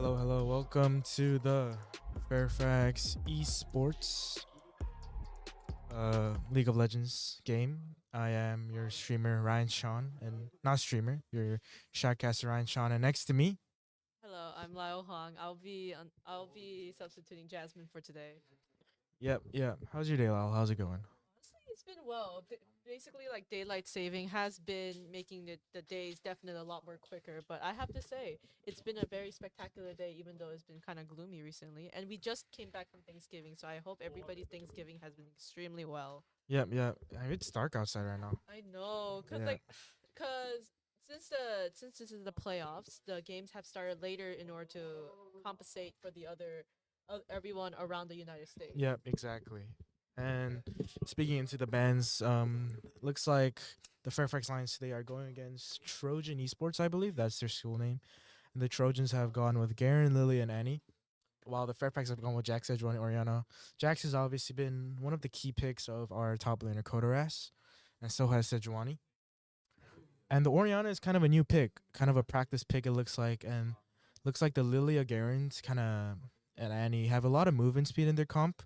Hello, hello. Welcome to the Fairfax Esports League of Legends game. I am your streamer Ryan Sean, and not streamer, your shotcaster Ryan Sean, and next to me. Hello, I'm Lao Hong. I'll be substituting Jasmine for today. Yep. How's your day, Lal? How's it going? Honestly, it's been well. Basically, like daylight saving has been making the days definitely a lot more quicker. But I have to say, it's been a very spectacular day, even though it's been kind of gloomy recently. And we just came back from Thanksgiving, so I hope everybody's Thanksgiving has been extremely well. Yep. I mean, it's dark outside right now. I know, cause Yeah. like, cause since this is the playoffs, the games have started later in order to compensate for the other everyone around the United States. Yep, exactly. And speaking into the bands, looks like the Fairfax Lions today are going against Trojan Esports, I believe. That's their school name. And the Trojans have gone with Garen, Lily, and Annie, while the Fairfax have gone with Jax, Edgewater, and Oriana. Jax has obviously been one of the key picks of our top laner, Kodoras, and so has Sejuani. And the Oriana is kind of a new pick, kind of a practice pick, it looks like. And looks like the Lilia Garens kind of and Annie have a lot of movement speed in their comp,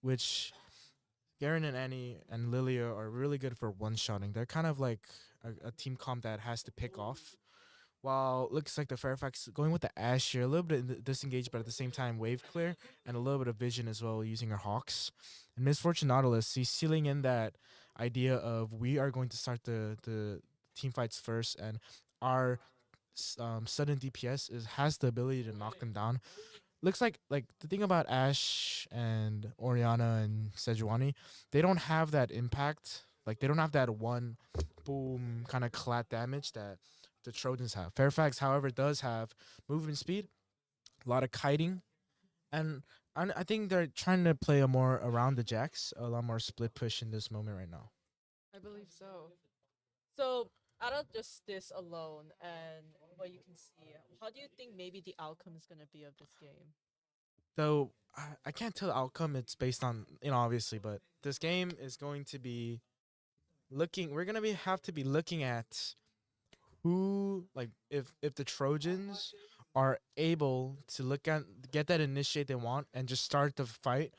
which Garen and Annie and Lilia are really good for one-shotting. They're kind of like a team comp that has to pick off. While it looks like the Fairfax going with the Ash here, a little bit disengaged, but at the same time wave clear and a little bit of vision as well using her Hawks. And Misfortune Nautilus, he's sealing in that idea of we are going to start the team fights first, and our sudden DPS has the ability to knock them down. Looks like the thing about Ash and Oriana and Sejuani, they don't have that impact. Like they don't have that one boom kind of clat damage that the Trojans have. Fairfax, however, does have movement speed, a lot of kiting, and I think they're trying to play a more around the jacks, a lot more split push in this moment right now. I believe so. So out of just this alone and what you can see, how do you think maybe the outcome is gonna be of this game? Though I can't tell the outcome. It's based on obviously, but this game is going to be looking. We're gonna have to be looking at who like if the Trojans are able to look at get that initiate they want and just start the fight,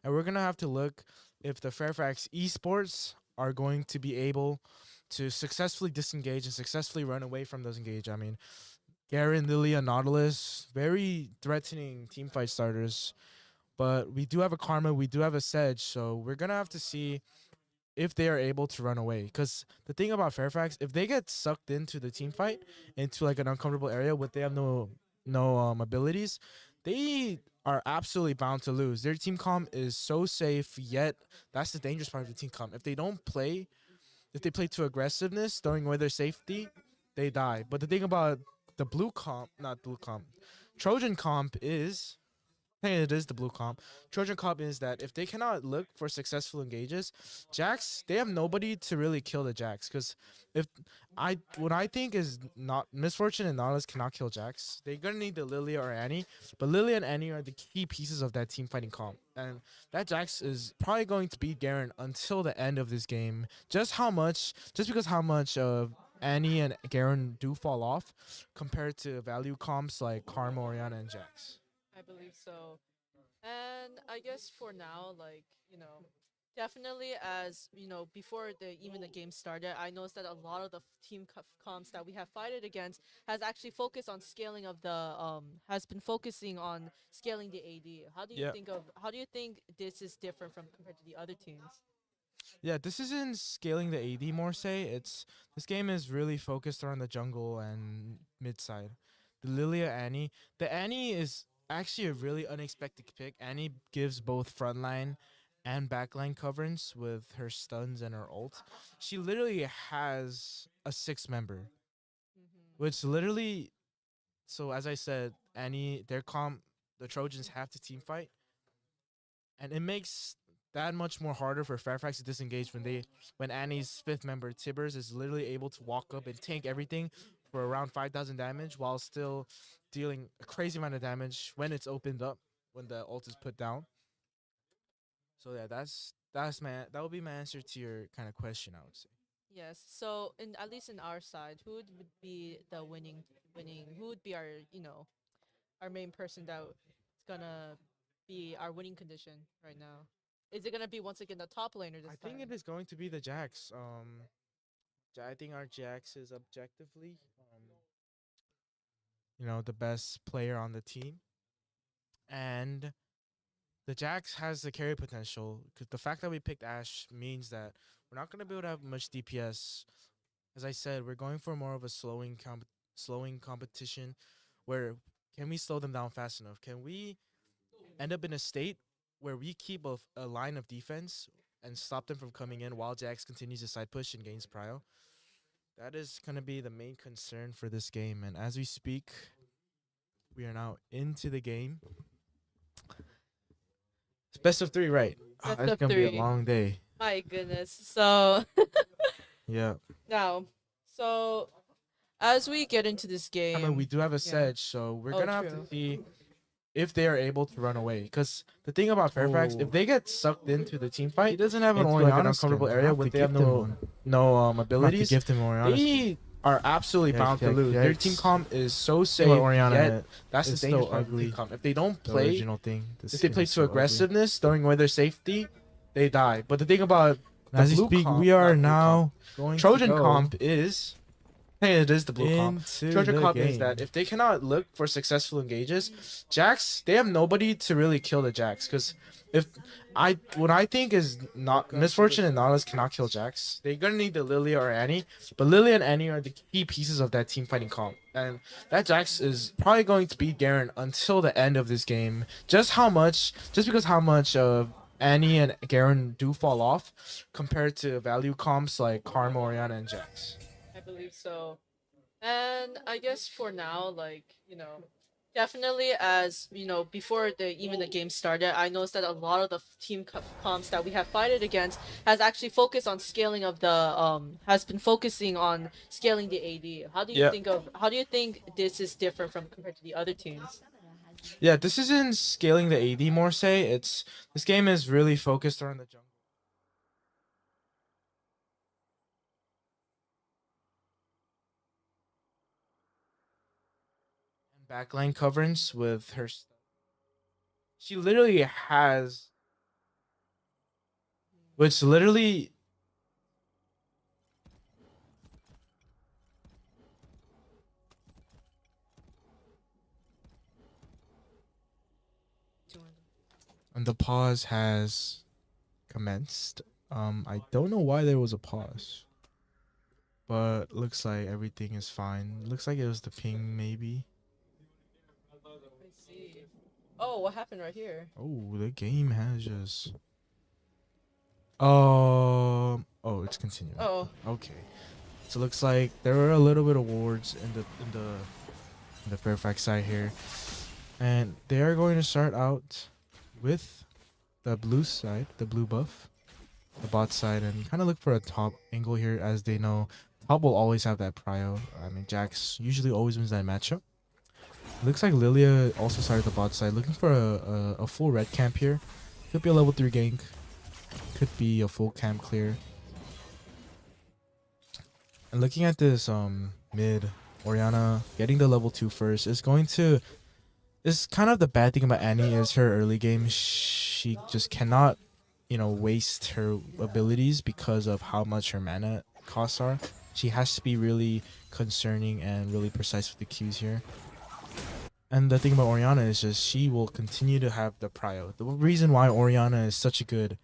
and we're gonna have to look if the Fairfax Esports are going to be able to successfully disengage and successfully run away from those engage. I mean, Garen, Lilia, Nautilus, very threatening team fight starters. But we do have a Karma, we do have a Sedge, so we're gonna have to see if they are able to run away. Because the thing about Fairfax, if they get sucked into the team fight, into like an uncomfortable area where they have no abilities, they are absolutely bound to lose. Their team comp is so safe, yet that's the dangerous part of the team comp. If they play too aggressiveness, throwing away their safety, they die. But the thing about the blue comp, not blue comp, Trojan comp is hey, it is the blue comp. Trojan comp is that if they cannot look for successful engages, Jax they have nobody to really kill the Jax. Because if what I think is not Misfortune and Nautilus cannot kill Jax, they're gonna need the Lilia or Annie. But Lilia and Annie are the key pieces of that team fighting comp, and that Jax is probably going to beat Garen until the end of this game. Just because how much of Annie and Garen do fall off compared to value comps like Karma, Oriana, and Jax. I believe so. And I guess for now, definitely as before the even the game started, I noticed that a lot of the comps that we have fighted against has actually focused on scaling of the has been focusing on scaling the AD. Yeah. How do you think this is different from compared to the other teams? Yeah, this isn't scaling the AD more say. It's this game is really focused around the jungle and mid side. The Lilia Annie. The Annie is actually a really unexpected pick. Annie gives both frontline and backline coverage with her stuns and her ult. She literally has a six member, which literally so as I said, Annie their comp the Trojans have to team fight, and it makes that much more harder for Fairfax to disengage when Annie's fifth member Tibbers is literally able to walk up and tank everything for around 5,000 damage while still dealing a crazy amount of damage when it's opened up when the ult is put down. So yeah, that would be my answer to your kind of question. I would say. Yes. So in at least in our side, who would be the winning? Who would be our our main person that's gonna be our winning condition right now? Is it gonna be once again the top laner this I time? think it is going to be the Jax. I think our Jax is objectively, the best player on the team, and the Jax has the carry potential. Because the fact that we picked Ashe means that we're not gonna be able to have much DPS. As I said, we're going for more of a slowing competition, where can we slow them down fast enough? Can we end up in a state where we keep a line of defense and stop them from coming in while Jax continues to side push and gains prio? That is going to be the main concern for this game. And as we speak, we are now into the game. It's best of 3, right? Best It's of going to be a 3. long day. My goodness. So Yeah. now, so as we get into this I game, mean, we do have a yeah. sedge, so we're Oh, going to have true. to see if they are able to run away. Because the thing about Fairfax, if they get sucked into the team fight, He doesn't have an into like an Orianna uncomfortable skin. area Have when to they have gift him no one. Have abilities, to gift him Orianna skin. they are absolutely bound to lose. Their team comp is so safe, Orianna yet had, that's the it's dangerous still part of the team ugly. comp. If they don't The play, original thing. if they play to aggressiveness, throwing away their safety, they die. But the thing about the As you blue speak, comp, we are not blue now going Trojan to go comp is, hey, it is the blue comp. into Trojan the comp game. is that if they cannot look for successful engages, Jax, they have nobody to really kill the Jax. Because what I think is not Misfortune and Nautilus cannot kill Jax. They're gonna need the Lilia or Annie, but Lilia and Annie are the key pieces of that team fighting comp, and that Jax is probably going to beat Garen until the end of this game. Just because how much Annie and Garen do fall off compared to value comps like Karma, Orianna, and Jax. I believe so. And I guess for now, definitely as before the game started, I noticed that a lot of the team comps that we have fighted against has actually focused on scaling of the has been focusing on scaling the AD. How do you think this is different from compared to the other teams? Yeah, this isn't scaling the AD more. This game is really focused around the jungle. Backline coverage with her. She literally has, which literally. And the pause has commenced. I don't know why there was a pause, but looks like everything is fine. Looks like it was the ping, maybe. I see. Oh, what happened right here? Oh, the game has just. Oh, it's continuing. Oh, Okay. So it looks like there were a little bit of wards in the Fairfax side here, and they are going to start out with the blue side, the blue buff, the bot side, and kind of look for a top angle here, as they know top will always have that prio. I mean, Jax usually always wins that matchup. Looks like Lilia also started the bot side, looking for a full red camp here. Could be a level 3 gank. Could be a full camp clear. And looking at this mid, Orianna getting the level 2 first is going to... Is kind of the bad thing about Annie is her early game. She just cannot, waste her abilities because of how much her mana costs are. She has to be really concerning and really precise with the Qs here. And the thing about Orianna is just she will continue to have the prio. The reason why Orianna is such a good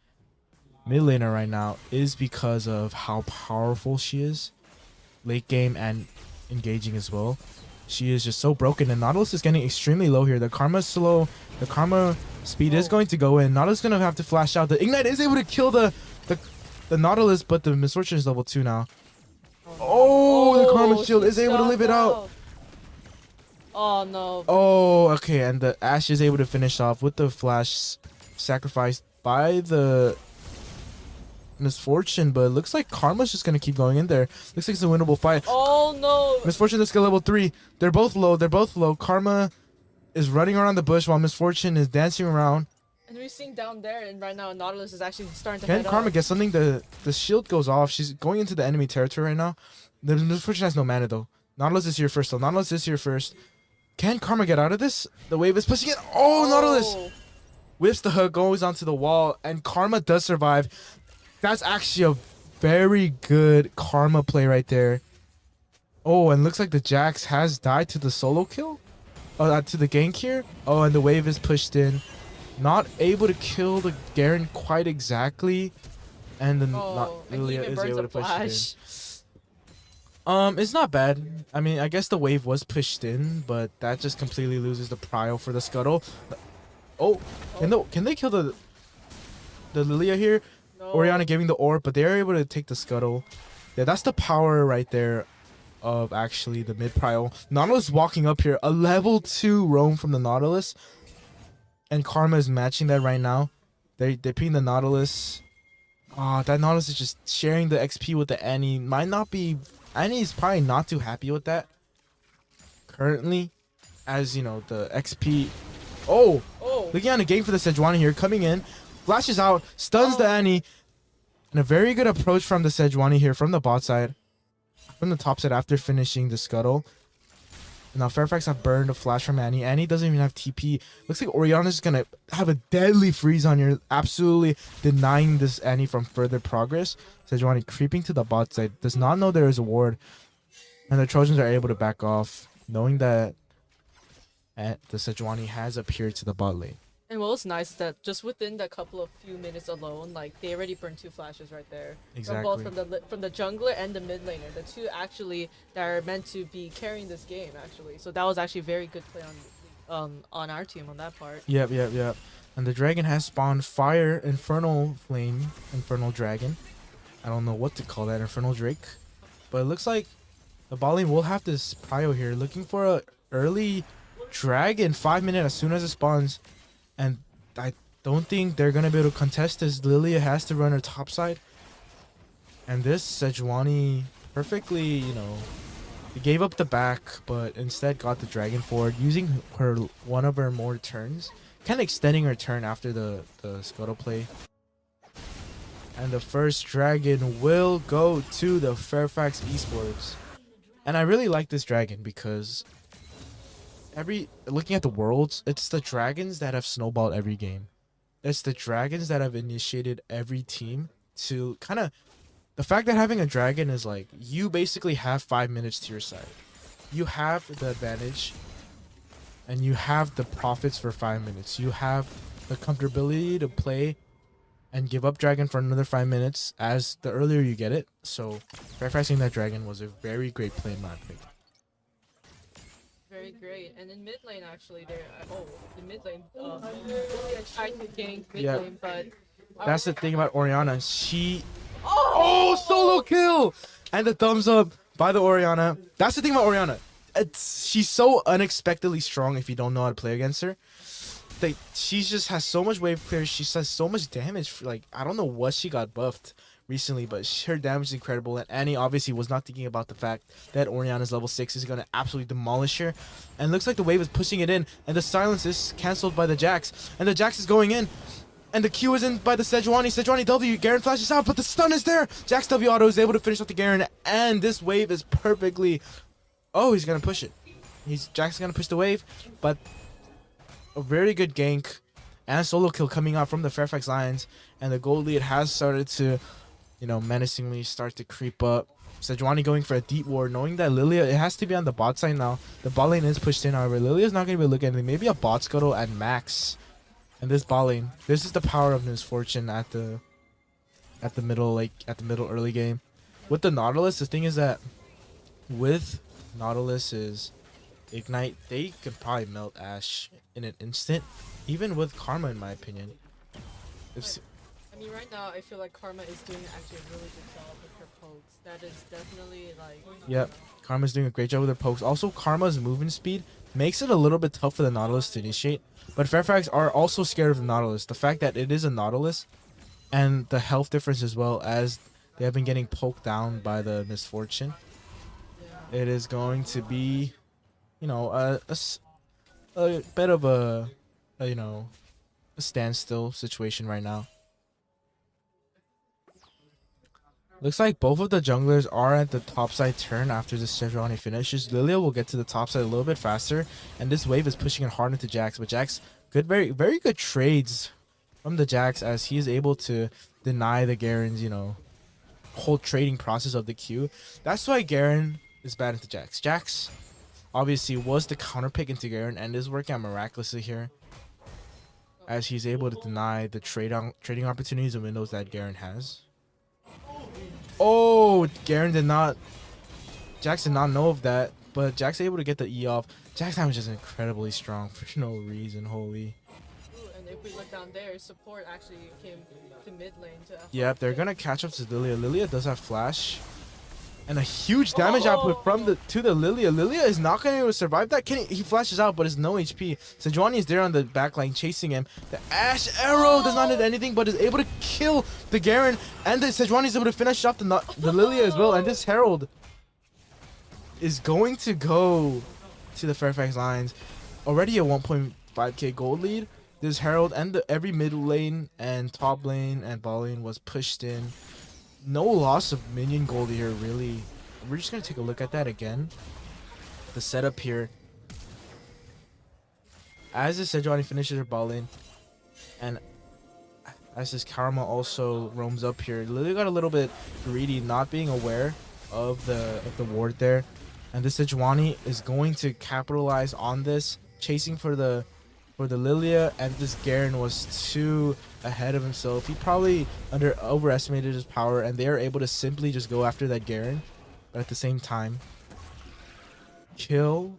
mid laner right now is because of how powerful she is. Late game and engaging as well. She is just so broken, and Nautilus is getting extremely low here. The Karma's slow. The Karma speed is going to go in. Nautilus is going to have to flash out. The Ignite is able to kill the Nautilus, but the Misfortune is level 2 now. Oh, the Karma shield is able to live it out. Oh no. Oh, okay, and the Ashe is able to finish off with the flash sacrificed by the Misfortune, but it looks like Karma's just gonna keep going in there. Looks like it's a winnable fight. Oh no. Misfortune is level 3. They're both low. Karma is running around the bush while Misfortune is dancing around. And we're seeing down there, and right now Nautilus is actually starting to Can head Karma up. get something? The shield goes off. She's going into the enemy territory right now. The Misfortune has no mana though. Nautilus is here first though. Nautilus is here first. Can Karma get out of this? The wave is pushing it. Oh, Nautilus whips the hook, goes onto the wall, and Karma does survive. That's actually a very good Karma play right there. Oh, and looks like the Jax has died to the solo kill. To the gank here. Oh, and the wave is pushed in. Not able to kill the Garen quite exactly. And then And he Lilia even is burns able a to push it in. flash. It's not bad. I mean, I guess the wave was pushed in, but that just completely loses the prio for the scuttle. Oh, can they kill the Lilia here? No. Orianna giving the orb, but they're able to take the scuttle. Yeah, that's the power right there of actually the mid prio. Nautilus walking up here, a level 2 roam from the Nautilus, and Karma is matching that right now. They're picking the Nautilus. That Nautilus is just sharing the XP with the Annie. Annie is probably not too happy with that currently, as you know, the XP. Oh, looking on the game for the Sejuani here, coming in, flashes out, stuns the Annie, and a very good approach from the Sejuani here from the bot side, from the top side after finishing the scuttle. Now Fairfax have burned a flash from Annie. Annie doesn't even have TP. Looks like Orianna is gonna have a deadly freeze on here, absolutely denying this Annie from further progress. Sejuani creeping to the bot side, does not know there is a ward, and the Trojans are able to back off, knowing that the Sejuani has appeared to the bot lane. And what was nice is that just within that couple of few minutes alone, like they already burned 2 flashes right there. Exactly. From the jungler and the mid laner, the two actually that are meant to be carrying this game actually. So that was actually very good play on our team on that part. Yep. And the dragon has spawned Fire Infernal Flame, Infernal Dragon. I don't know what to call that, Infernal Drake. But it looks like the bot lane will have this prio here, looking for a early dragon 5 minutes as soon as it spawns. And I don't think they're going to be able to contest as Lilia has to run her top side. And this Sejuani perfectly, gave up the back, but instead got the dragon forward, using one of her more turns. Kind of extending her turn after the scuttle play. And the first dragon will go to the Fairfax Esports. And I really like this dragon because looking at the worlds, it's the dragons that have snowballed every game. It's the dragons that have initiated every team to kind of. The fact that having a dragon is like you basically have 5 minutes to your side. You have the advantage, and you have the profits for 5 minutes. You have the comfortability to play and give up dragon for another 5 minutes as the earlier you get it. So Fairfaxing that dragon was a very great play in my opinion. Very great. And in mid lane, actually, the mid lane, really tried to gank mid lane, but that's the thing about Orianna. She, solo kill, and the thumbs up by the Orianna. That's the thing about Orianna. She's so unexpectedly strong if you don't know how to play against her. She just has so much wave clear. She does so much damage. I don't know what she got buffed recently, but her damage is incredible. And Annie obviously was not thinking about the fact that Orianna's level 6 is going to absolutely demolish her. And looks like the wave is pushing it in, and the silence is cancelled by the Jax. And the Jax is going in, and the Q is in by the Sejuani. Sejuani W, Garen flashes out, but the stun is there. Jax W auto is able to finish off the Garen, and this wave is perfectly. Oh, he's going to push it. Jax is going to push the wave, but a very good gank and solo kill coming out from the Fairfax Lions, and the gold lead has started to menacingly start to creep up. Sejuani going for a deep ward, knowing that Lilia, it has to be on the bot side now. The bot lane is pushed in, however, Lilia's not going to be looking at anything. Maybe a bot scuttle at max. And this bot lane, this is the power of Misfortune at the middle early game. With the Nautilus, the thing is that with Nautilus's Ignite, they could probably melt Ashe in an instant, even with Karma, in my opinion. I mean, right now, I feel like Karma is doing actually a really good job with her pokes. That is definitely like. Yep, Karma's doing a great job with her pokes. Also, Karma's movement speed makes it a little bit tough for the Nautilus to initiate. But Fairfax are also scared of the Nautilus. The fact that it is a Nautilus, and the health difference as well, as they have been getting poked down by the Misfortune. It is going to be, a bit of a standstill situation right now. Looks like both of the junglers are at the top side turn after this Sejuani finishes. Lilia will get to the top side a little bit faster, and this wave is pushing it hard into Jax. But Jax, very good trades from the Jax as he is able to deny the Garen's, whole trading process of the queue. That's why Garen is bad into Jax. Jax obviously was the counter pick into Garen and is working out miraculously here, as he's able to deny the trading opportunities and windows that Garen has. Oh, Garen did not. Jax did not know of that, but Jax able to get the E off. Jax damage is incredibly strong for no reason. Holy. Ooh, and if we look down there, support actually came to mid lane to FFHS. Yep, they're gonna catch up to Lilia. Lilia does have flash, and a huge damage output from the Lilia. Lilia is not gonna be able to survive that. He flashes out, but is no HP. Sejuani is there on the back line chasing him. The Ash Arrow does not hit anything, but is able to kill the Garen, and the Sejuani is able to finish off the Lilia as well. And this Herald is going to go to the Fairfax lines. Already a 1.5k gold lead. This Herald and every mid lane and top lane and bot lane was pushed in. No loss of minion gold here, really. We're just going to take a look at that again. The setup here. As the Sejuani finishes her bot lane, and as this Karma also roams up here, Lily got a little bit greedy, not being aware of the ward there. And this Sejuani is going to capitalize on this, chasing for the Lilia, and this Garen was too ahead of himself. He probably overestimated his power, and they are able to simply just go after that Garen, but at the same time kill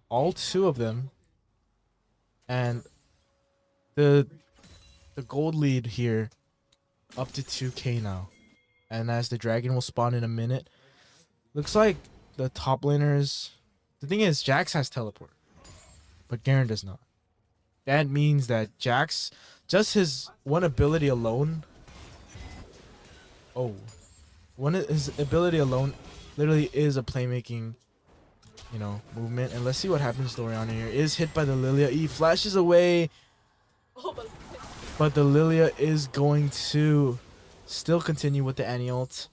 all two of them. And the gold lead here up to 2k now, and as the dragon will spawn in a minute, looks like the top laners. The thing is, Jax has teleport, but Garen does not. That means that Jax, just his one ability alone. His ability alone literally is a playmaking, movement. And let's see what happens to Orianna here. Is hit by the Lilia. He flashes away, but the Lilia is going to still continue with the Annie ult.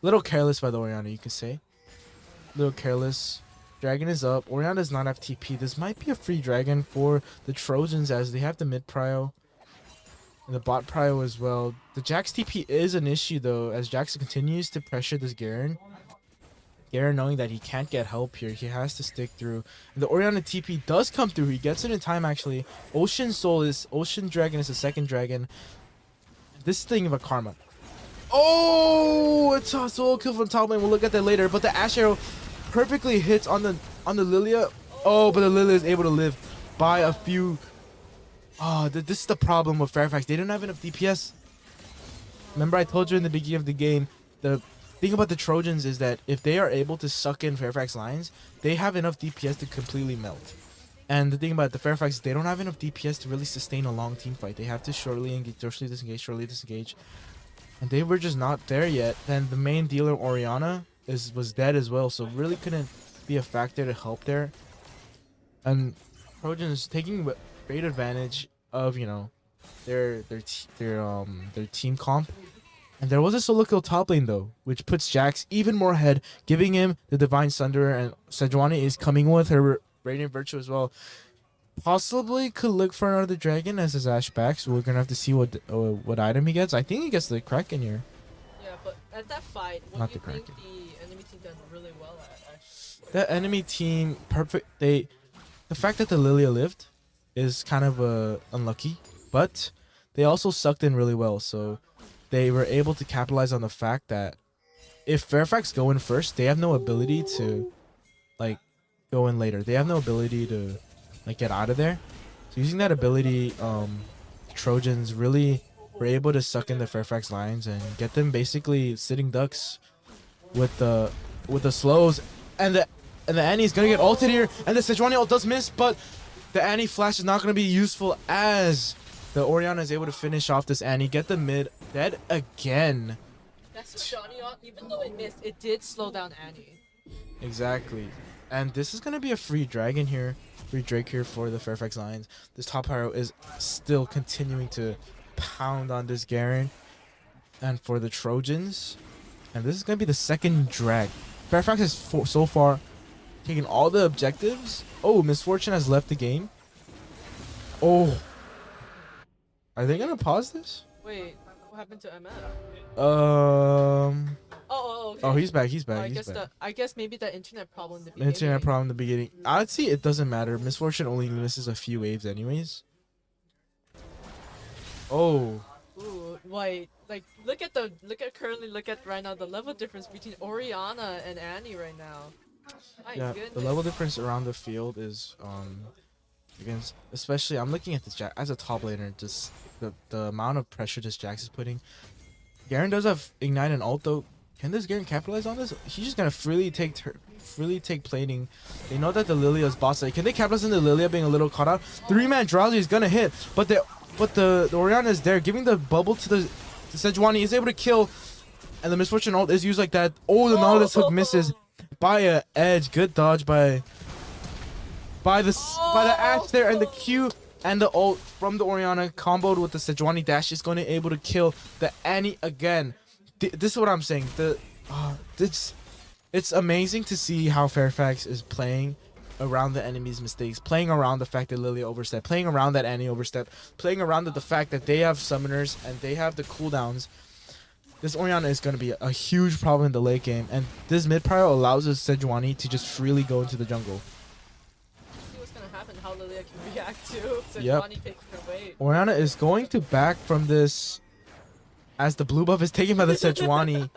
Little careless by the Orianna, you could say. Little careless. Dragon is up. Orianna does not have TP. This might be a free dragon for the Trojans as they have the mid prio and the bot prio as well. The Jax TP is an issue though, as Jax continues to pressure this Garen. Garen knowing that he can't get help here, he has to stick through. And the Orianna TP does come through. He gets it in time actually. Ocean Dragon is the second dragon. This thing of a Karma. Oh, it's a solo kill from top lane. We'll look at that later. But the Ash Arrow perfectly hits on the Lilia. Oh, but the Lilia is able to live by a few. Oh, this is the problem with Fairfax. They don't have enough DPS. Remember I told you in the beginning of the game, the thing about the Trojans is that if they are able to suck in Fairfax lines, they have enough DPS to completely melt. And the thing about the Fairfax is they don't have enough DPS to really sustain a long team fight. They have to shortly disengage. And they were just not there yet. And the main dealer, Orianna, was dead as well, so really couldn't be a factor to help there. And Trojans taking great advantage of their team comp. And there was a solo kill top lane though, which puts Jax even more ahead, giving him the Divine Sunderer, and Sejuani is coming with her Radiant Virtue as well. Possibly could look for another dragon as his Ash back, so we're gonna have to see what item he gets. I think he gets the Kraken here. Yeah, but at that fight, what do you think the enemy team done really well at? Actually? The enemy team, perfect. The fact that the Lilia lived is kind of unlucky, but they also sucked in really well. So they were able to capitalize on the fact that if Fairfax go in first, they have no ability to go in later. They have no ability to get out of there. So using that ability, Trojans really were able to suck in the Fairfax lines and get them basically sitting ducks with the slows. And the Annie's gonna get ulted here, and the Sejuani ult does miss, but the Annie flash is not gonna be useful as the Orianna is able to finish off this Annie, get the mid dead again. That's Johnny, even though it missed, it did slow down Annie. Exactly. And this is gonna be a free dragon here. Free Drake here for the Fairfax Lions. This top hero is still continuing to pound on this Garen. And for the Trojans, And this is going to be the second drag. Fairfax has so far taken all the objectives. Oh, Misfortune has left the game. Oh. Are they going to pause this? Wait, what happened to MF? Okay. Oh, he's back. He's Oh, back. I He's guess back. I guess maybe the internet problem in the beginning. Internet problem in the beginning. I'd see it doesn't matter. Misfortune only misses a few waves anyways. Oh. Ooh, wait. Like look at right now the level difference between Oriana and Annie right now. My Yeah, goodness. the level difference around the field is against, especially I'm looking at this Jack as a top laner, just the amount of pressure this Jax is putting. Garen does have Ignite and ult though. Can this Garen capitalize on this? He's just gonna freely take plating. They know that the Lilia's boss side. Can they capitalize on the Lilia being a little caught out? 3-man Drowsy is gonna hit, but the Oriana is there, giving the bubble to the Sejuani. He's able to kill, and the Misfortune ult is used like that. Oh, the Nautilus hook misses by a edge. Good dodge by the Ashe there, and the Q and the ult from the Oriana comboed with the Sejuani dash is going to able to kill the Annie again. This is what I'm saying. It's amazing to see how Fairfax is playing around the enemy's mistakes, playing around the fact that Lilia overstepped, playing around that Annie overstepped, playing around the fact that they have summoners and they have the cooldowns. This Oriana is going to be a huge problem in the late game, and this mid prior allows us Sejuani to just freely go into the jungle. See what's gonna happen, how Lilia can react to Yep. Sejuani taking her weight. Oriana is going to back from this as the blue buff is taken by the Sejuani.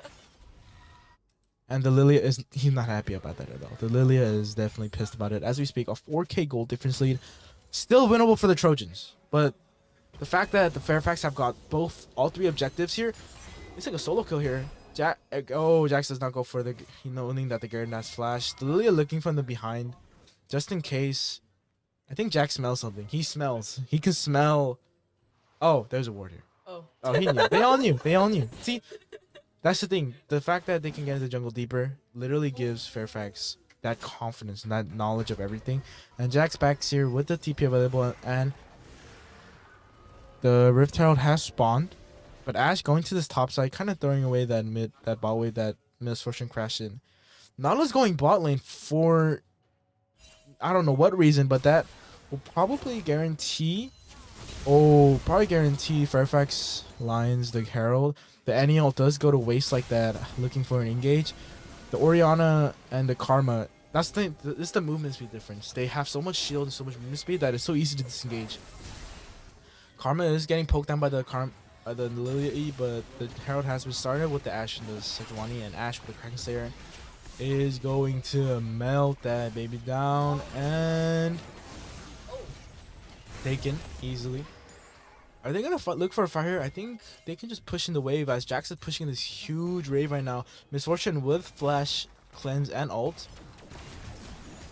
And the Lilia he's not happy about that at all. The Lilia is definitely pissed about it. As we speak, a 4k gold difference lead. Still winnable for the Trojans. But the fact that the Fairfax have got all three objectives here, it's like a solo kill here. Jax does not go for knowing that the Garen has flash. The Lilia looking from the behind, just in case. I think Jax smells something. He smells. He can smell. Oh, there's a ward here. Oh, he knew. They all knew. They all knew. See, that's the thing. The fact that they can get into the jungle deeper literally gives Fairfax that confidence and that knowledge of everything. And Jax backs here with the TP available, and the Rift Herald has spawned. But Ashe going to this top side, kind of throwing away that bot wave that Misfortune crashed in. Nautilus going bot lane for I don't know what reason, but that will probably guarantee Fairfax Lions the Herald. The Annie ult does go to waste like that, looking for an engage. The Oriana and the Karma, this is the movement speed difference. They have so much shield and so much movement speed that it's so easy to disengage. Karma is getting poked down by the Lilia E, but the Herald has been started with the Ashe and the Sejuani, and Ashe with the Kraken Slayer is going to melt that baby down and taken easily. Are they gonna look for a fire? I think they can just push in the wave as Jax is pushing this huge wave right now. Misfortune with flash, cleanse, and ult.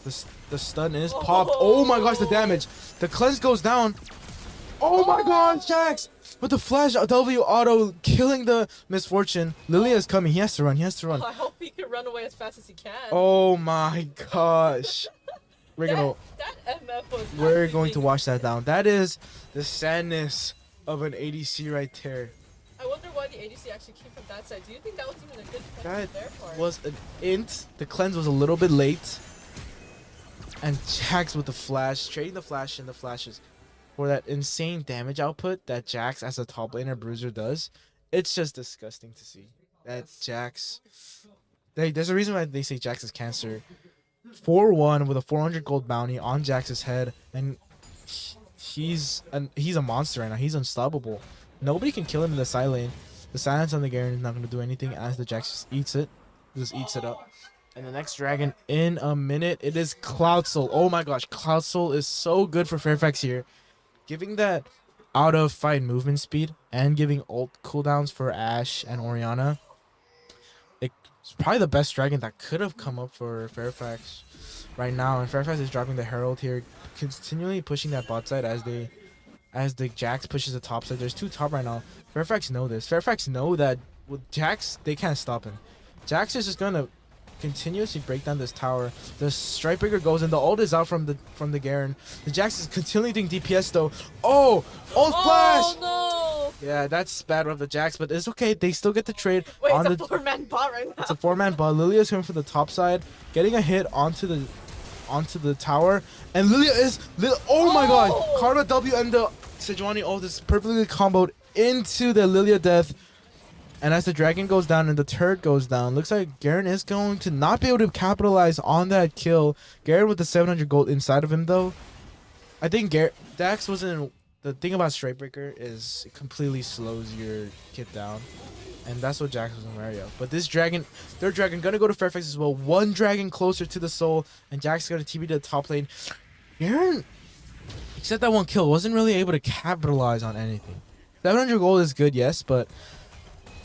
The stun is popped. Oh my gosh, the damage. The cleanse goes down. Oh my god, Jax! With the flash W auto killing the Misfortune. Lilia is coming. He has to run. He has to run. I hope he can run away as fast as he can. Oh my gosh. We're going to watch that down. That is the sadness of an ADC right there. I wonder why the ADC actually came from that side. Do you think that was even a good defense That on their part? was an int. The cleanse was a little bit late. And Jax with the flash, trading the flash and the flashes for that insane damage output that Jax as a top laner bruiser does. It's just disgusting to see. That Jax... There's a reason why they say Jax is cancer. 4-1 with a 400 gold bounty on Jax's head, and he's a monster right now. He's unstoppable. Nobody can kill him in the side lane. The silence on the Garen is not going to do anything as the Jax just eats it up. And the next dragon in a minute, it is Cloud Soul. Oh my gosh, Cloud Soul is so good for Fairfax here. Giving that out of fight movement speed and giving ult cooldowns for Ashe and Oriana. It's probably the best dragon that could have come up for Fairfax right now. And Fairfax is dropping the Herald here, continually pushing that bot side as the Jax pushes the top side. There's two top right now. Fairfax know this. Fairfax know that with Jax, they can't stop him. Jax is just gonna continuously break down this tower. The Strikebreaker goes and the ult is out from the Garen. The Jax is continually doing DPS though. Oh! Ult flash! Oh Yeah, that's bad of the Jax, but it's okay. They still get the trade Wait, on it's a the. four-man bot right now. It's a 4-man ball. Lilia's coming from the top side, getting a hit onto the tower, and Lilia is. Oh my God! Oh! Karma W and the Sejuani ult is perfectly comboed into the Lilia death. And as the dragon goes down and the turret goes down, looks like Garen is going to not be able to capitalize on that kill. Garen with the 700 gold inside of him, though. I think Dax wasn't. The thing about Strikebreaker is it completely slows your kit down. And that's what Jax was in Mario. But this dragon, their dragon, gonna go to Fairfax as well. One dragon closer to the soul, and Jax gonna TP to the top lane. Garen, except that one kill, wasn't really able to capitalize on anything. 700 gold is good, yes, but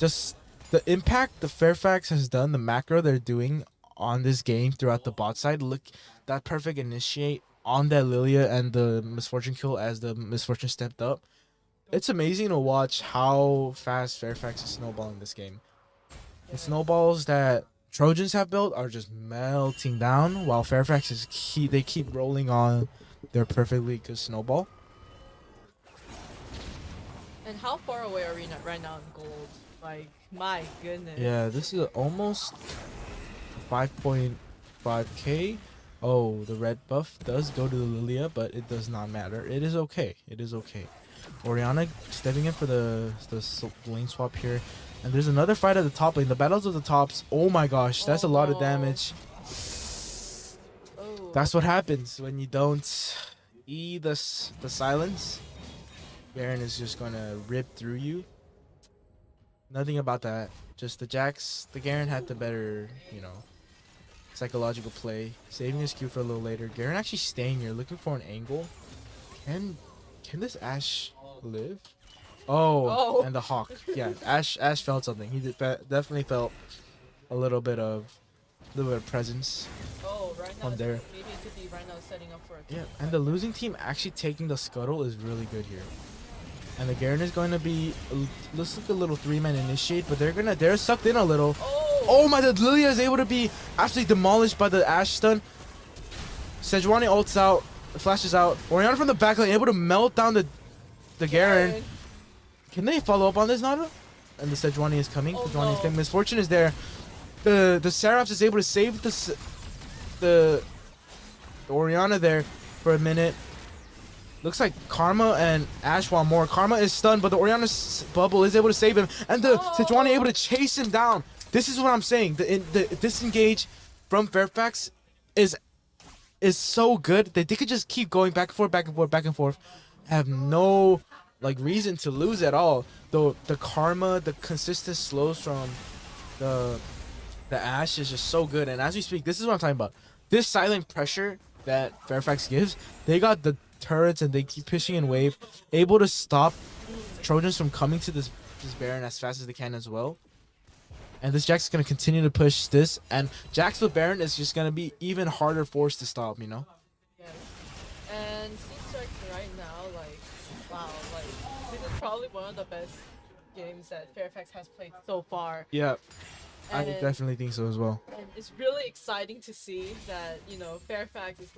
just the impact the Fairfax has done, the macro they're doing on this game throughout the bot side. Look, that perfect initiate on that Lilia and the Misfortune kill as the Misfortune stepped up. It's amazing to watch how fast Fairfax is snowballing this game. The snowballs that Trojans have built are just melting down, while Fairfax is they keep rolling on their perfectly good snowball. And how far away are we right now in gold? Like, my goodness. Yeah, this is almost 5.5k. Oh, the red buff does go to the Lilia, but it does not matter. It is okay. It is okay. Orianna stepping in for the lane swap here. And there's another fight at the top lane. The battles of the tops. Oh my gosh, that's a lot of damage. Oh. That's what happens when you don't the silence. Garen is just gonna rip through you. Nothing about that. Just the Jax. The Garen had the better, psychological play. Saving his Q for a little later. Garen actually staying here, looking for an angle. Can this Ashe live? Oh, and the Hawk. Yeah, Ashe felt something. He definitely felt a little bit of presence. Oh, right now on there. maybe it could be right now setting up for a Yeah, and the losing team actually taking the scuttle is really good here. And the Garen is going to be looks like a little 3-man initiate, but they're sucked in a little. Oh my! The Lilia is able to be absolutely demolished by the Ashe stun. Sejuani ults out, flashes out. Orianna from the back lane able to melt down the Garen. Can they follow up on this, Nada? And the Sejuani is coming. Sejuani is coming. Misfortune is there. The Seraphs is able to save the Orianna there for a minute. Looks like Karma and Ashe want more. Karma is stunned, but the Orianna's bubble is able to save him, and the Sejuani able to chase him down. This is what I'm saying. The disengage from Fairfax is so good that they could just keep going back and forth, back and forth, back and forth. Have no reason to lose at all. Though the Karma, the consistent slows from the Ashe is just so good. And as we speak, this is what I'm talking about. This silent pressure that Fairfax gives, they got the turrets and they keep pushing in wave, able to stop Trojans from coming to this Baron as fast as they can as well. And this Jax is going to continue to push this, and Jax with Baron is just going to be even harder forced to stop, Yes. And seems like right now, wow, this is probably one of the best games that Fairfax has played so far. Yeah, I And- definitely think so as well. And it's really exciting to see that, Fairfax is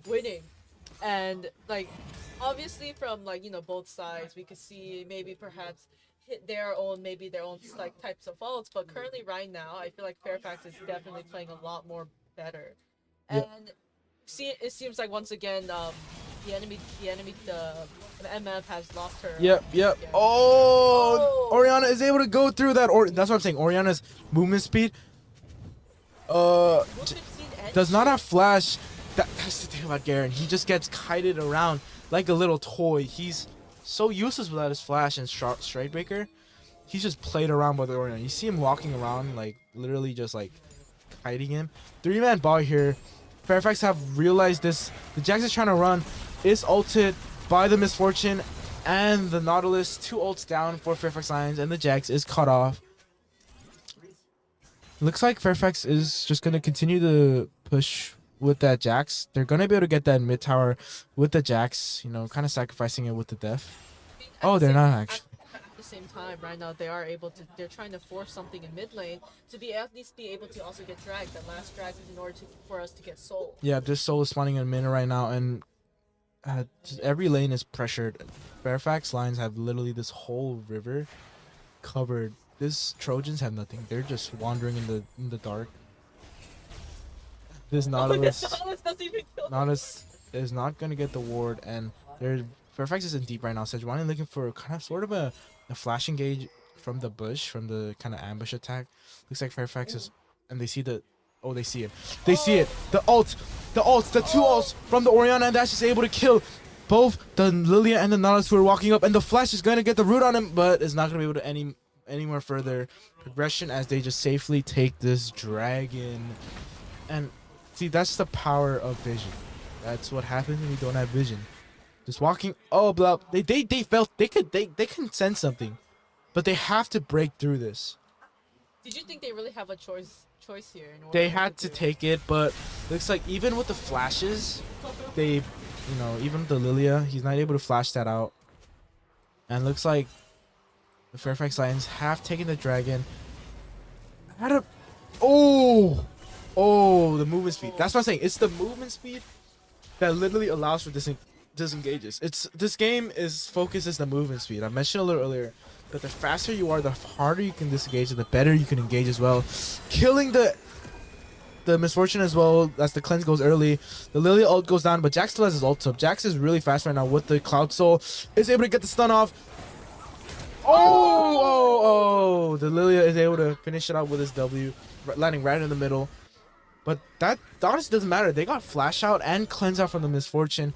winning. And obviously from both sides, we could see maybe perhaps hit their own types of faults. But currently right now, I feel like Fairfax is definitely playing a lot more better. Yeah. And it seems like once again, the MF has lost her. Yep. Yeah. Oh, Orianna is able to go through that. That's what I'm saying. Orianna's movement speed does not have flash. That's the thing about Garen. He just gets kited around like a little toy. He's so useless without his flash and Strikebreaker. He's just played around with Orianna. You see him walking around literally just kiting him. 3-man ball here. Fairfax have realized this. The Jax is trying to run. Is ulted by the Misfortune and the Nautilus. 2 ults down for Fairfax Lions, and the Jax is cut off. Looks like Fairfax is just going to continue to push with that Jax. They're going to be able to get that mid tower with the Jax, kind of sacrificing it with the death. Oh, they're not actually. At the same time, right now they're trying to force something in mid lane to at least be able to also get dragged. That last drag is in order for us to get soul. Yeah, this soul is spawning in a minute right now, and just every lane is pressured. Fairfax lines have literally this whole river covered. This Trojans have nothing. They're just wandering in the dark. This Nautilus Doesn't even kill. Nautilus is not gonna get the ward, and there's Fairfax is in deep right now. Sejuani looking for kind of sort of a flash engage from the bush, from the kind of ambush attack. Looks like Fairfax is, and they see the, oh, they see it. They see it. The ults, the two ults from the Orianna, and that's just able to kill both the Lilia and the Nautilus who are walking up, and the flash is gonna get the root on him, but it's not gonna be able to any more further progression as they just safely take this dragon. And see, that's the power of vision. That's what happens when you don't have vision. Just walking, oh, blah. They felt they can sense something, but they have to break through this. Did you think they really have a choice here? In order They had to do it? take it, but looks like even with the flashes, they, you know, even the Lilia, he's not able to flash that out. And looks like the Fairfax Lions have taken the dragon. Oh, the movement speed. That's what I'm saying. It's the movement speed that literally allows for disengages. This game is focused as the movement speed. I mentioned a little earlier, but the faster you are, the harder you can disengage, and the better you can engage as well. Killing the misfortune as well as the cleanse goes early. The Lilia ult goes down, but Jax still has his ult up. Jax is really fast right now with the Cloud Soul. Is able to get the stun off. Oh! The Lilia is able to finish it out with his W, landing right in the middle. But that honestly doesn't matter. They got flash out and cleanse out from the misfortune.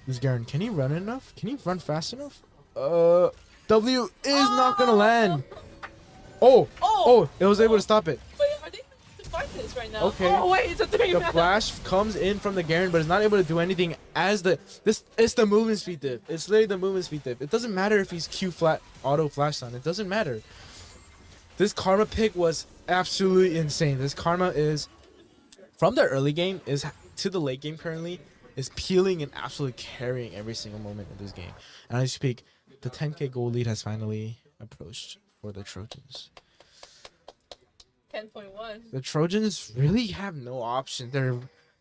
This Garen, can he run enough? Can he run fast enough? W is not gonna land. Oh! It was able to stop it. Wait, are they to fight this right now? Okay. Oh wait, it's a 3 The man. flash comes in from the Garen, but it's not able to do anything as it's the movement speed diff. It's literally the movement speed diff. It doesn't matter if he's Q flat auto flash on. It doesn't matter. This Karma pick was absolutely insane. This Karma is from the early game is to the late game currently is peeling and absolutely carrying every single moment of this game. And as I speak, the 10k goal lead has finally approached for the Trojans. 10.1. The Trojans really have no option.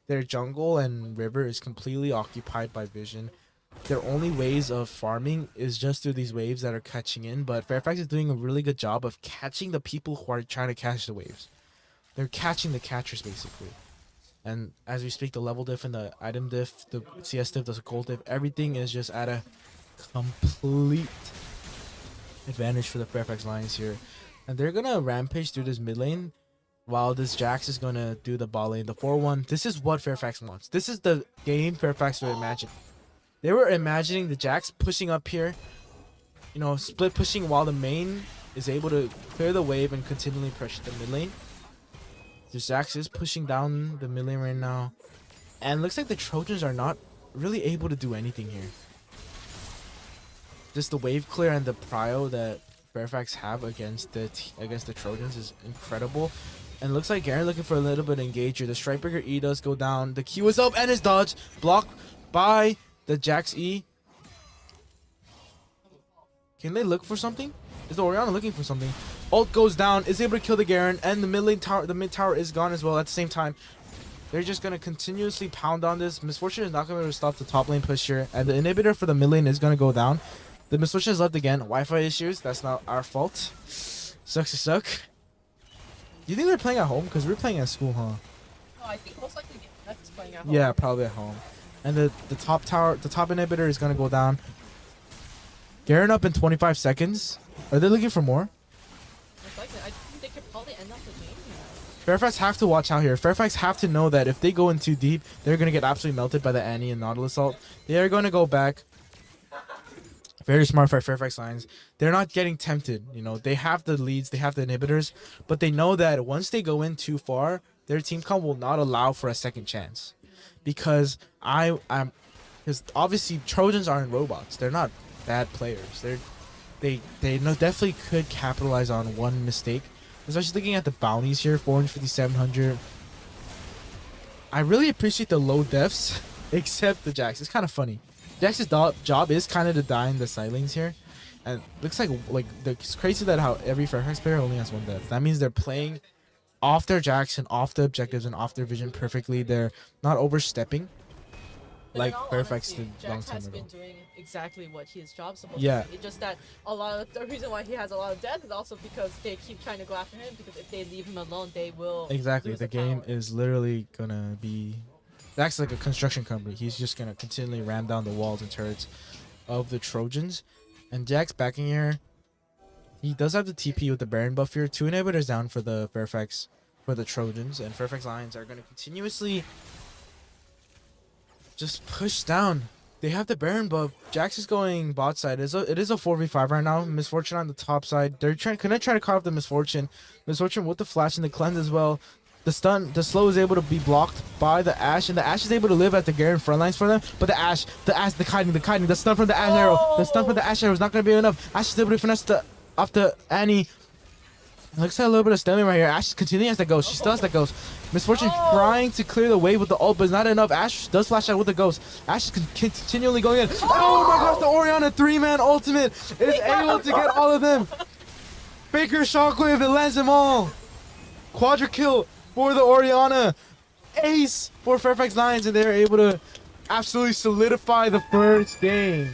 Their jungle and river is completely occupied by vision. Their only ways of farming is just through these waves that are catching in, but Fairfax is doing a really good job of catching the people who are trying to catch the waves. They're catching the catchers basically. And as we speak, the level diff and the item diff, the CS diff, the gold diff, everything is just at a complete advantage for the Fairfax Lions here. And they're going to rampage through this mid lane while this Jax is going to do the bot lane. The 4-1, this is what Fairfax wants. This is the game Fairfax would imagine. They were imagining the Jax pushing up here, you know, split pushing while the main is able to clear the wave and continually pressure the mid lane. The Jax is pushing down the mid lane right now. And looks like the Trojans are not really able to do anything here. Just the wave clear and the prio that Fairfax have against the Trojans is incredible. And looks like Garen looking for a little bit of engager. The Strikebreaker E does go down. The Q is up and his dodge blocked by the Jax E. Can they look for something? Is the Orianna looking for something? Ult goes down, is able to kill the Garen, and the mid tower is gone as well at the same time. They're just gonna continuously pound on this. Misfortune is not gonna be able to stop the top lane push here, and the inhibitor for the mid lane is gonna go down. The Misfortune is left again. Wi-Fi issues, that's not our fault. Sucks to suck. Do you think they're playing at home? Because we're playing at school, huh? Oh, I think most likely that's playing at home. Yeah, probably at home. And the top tower, the top inhibitor is gonna go down. Garen up in 25 seconds. Are they looking for more? Most likely. I think they could probably end up the game here. Fairfax have to watch out here. Fairfax have to know that if they go in too deep, they're going to get absolutely melted by the Annie and Nautilus ult. They are going to go back. Very smart for Fairfax Lions. They're not getting tempted. You know, they have the leads, they have the inhibitors, but they know that once they go in too far, their team comp will not allow for a second chance. Because because obviously Trojans aren't robots. They're not bad players. They definitely could capitalize on one mistake. Especially looking at the bounties here, 450, 700. I really appreciate the low deaths, except the Jax. It's kind of funny. Jax's job is kind of to die in the side lanes here. And looks like it's crazy that how every Fairfax player only has one death. That means they're playing off their Jax and off the objectives and off their vision perfectly. They're not overstepping. But like in all Fairfax honesty, did long Jack time has ago. been doing exactly what his job's supposed Yeah. to be. It's just that a lot of the reason why he has a lot of death is also because they keep trying to go after him, because if they leave him alone, they will Exactly. lose The game power. is literally gonna be. That's like a construction company. He's just gonna continually ram down the walls and turrets of the Trojans. And Jack's backing here. He does have the TP with the Baron buff here. 2 inhibitors down for the Fairfax, for the Trojans, and Fairfax Lions are gonna continuously just push down. They have the Baron buff. Jax is going bot side. It is a 4v5 right now. Misfortune on the top side. They're gonna try to cut off the Misfortune. Misfortune with the flash and the cleanse as well. The slow is able to be blocked by the Ashe, and the Ashe is able to live at the Garen front lines for them. But the kiting, the stun from the Ashe arrow. The stun from the Ashe arrow is not gonna be enough. Ashe is able to finesse off the Annie. Looks like a little bit of stunning right here. Ashe is continuing as the ghost. She still has the ghost. Misfortune trying to clear the wave with the ult, but it's not enough. Ashe does flash out with the ghost. Ashe is continually going in. Oh my gosh, the Orianna 3-man ultimate is able to get all of them. Faker Shockwave that lands them all. Quadra kill for the Orianna. Ace for Fairfax Lions, and they're able to absolutely solidify the first game.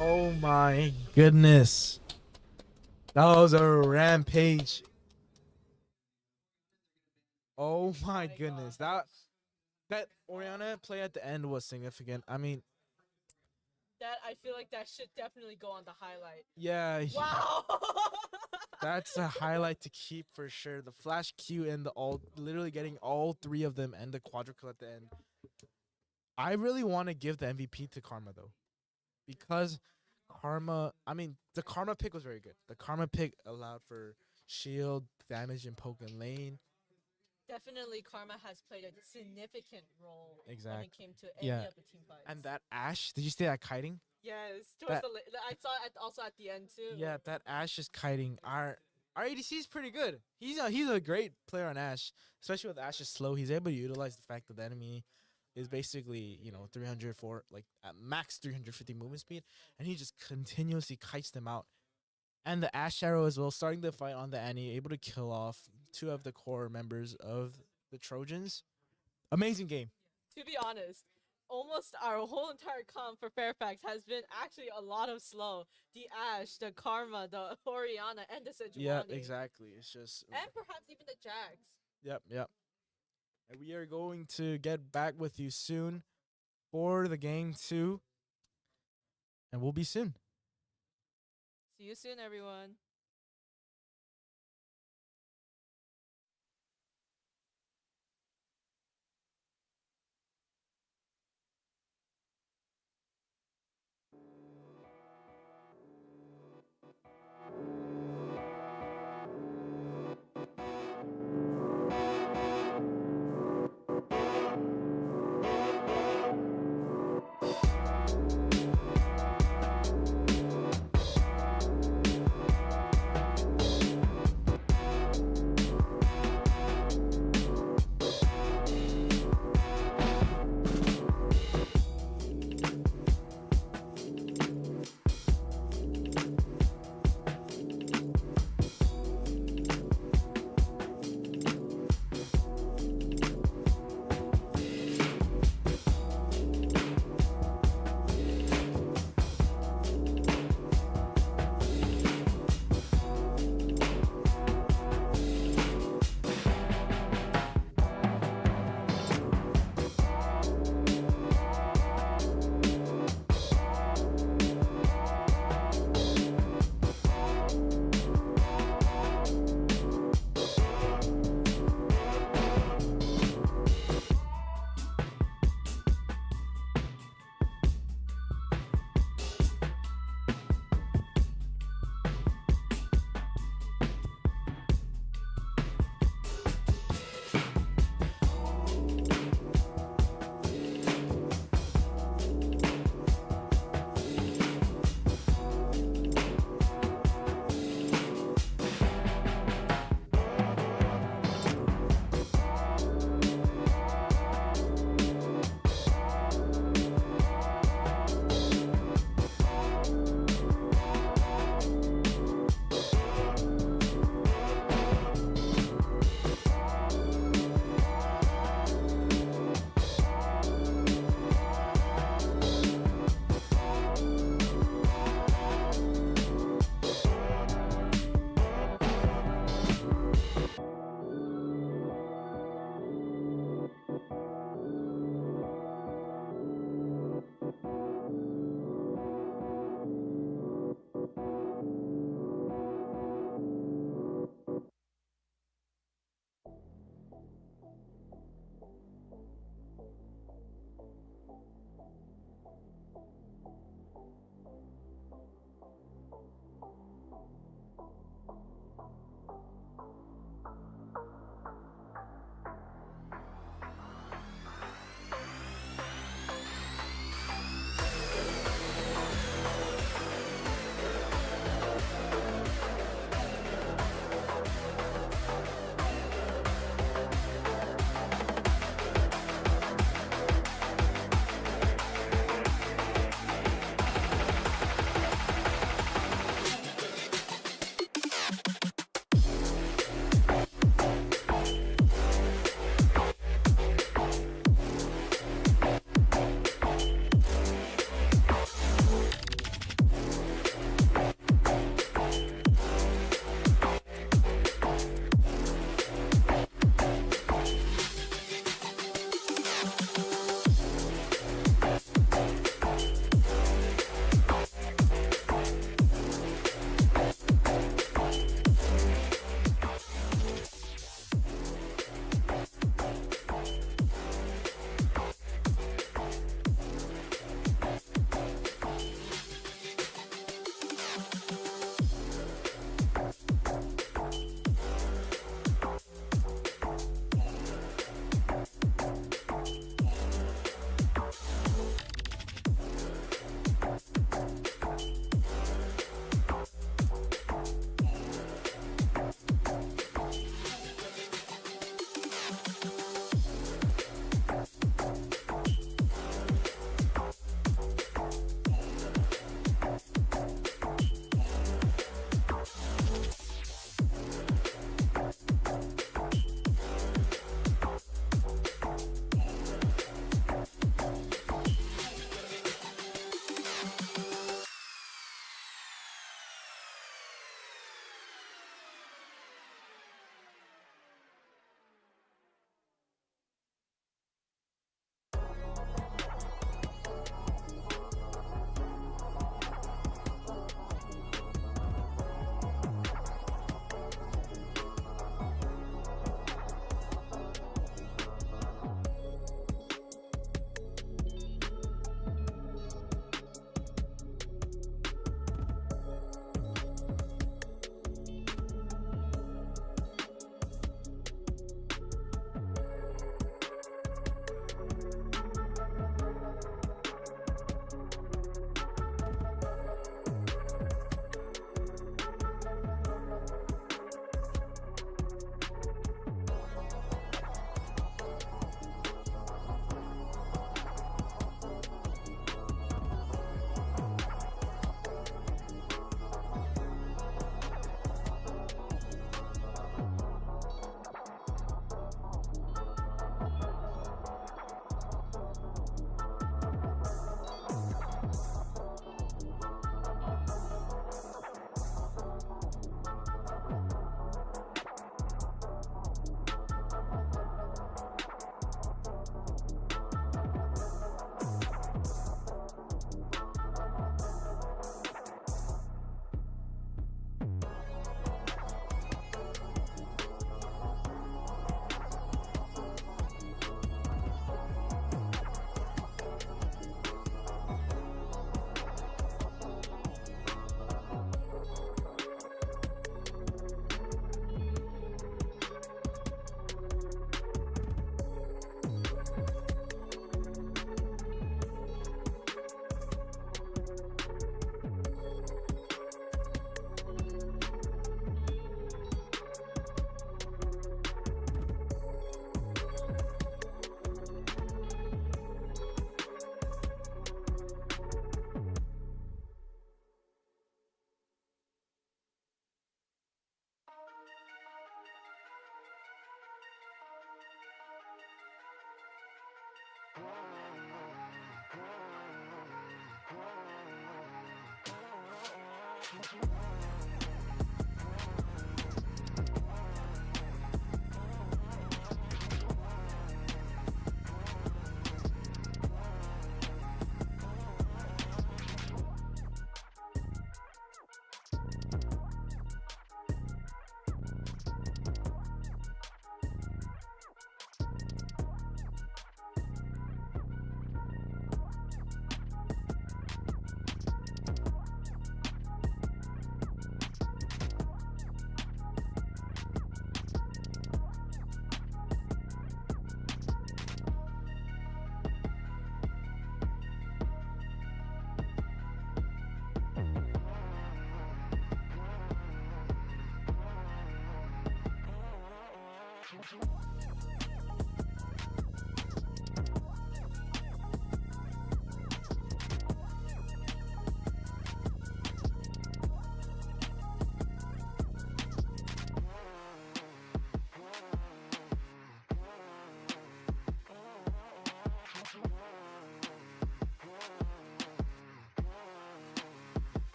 Oh my goodness. That was a rampage. Oh my goodness. That Orianna play at the end was significant. I mean, That I feel like that should definitely go on the highlight. yeah, Wow. that's a highlight to keep for sure. The flash Q and the ult, literally getting all 3 of them and the quadruple at the end. I really want to give the MVP to Karma though, because Karma, I mean, the Karma pick was very good. The Karma pick allowed for shield, damage, and poke in lane. Definitely, Karma has played a significant role when Exact- it came to any yeah. of the team fights. And that Ashe, did you see that kiting? yes, that- I saw it also at the end too. Yeah, that Ashe is kiting. Our ADC is pretty good. He's a great player on Ashe, especially with Ashe's slow. He's able to utilize the fact that the enemy is basically 304, like at max 350 movement speed, and he just continuously kites them out. And the Ashe arrow as well, starting the fight on the Annie, able to kill off 2 of the core members of the Trojans. Amazing game. To be honest, almost our whole entire comp for Fairfax has been actually a lot of slow. The Ashe, the Karma, the Orianna, and the Sejuani. Yeah, exactly. It's just And perhaps even the Jags. Yep. And we are going to get back with you soon for the game 2. And we'll be soon. See you soon, everyone.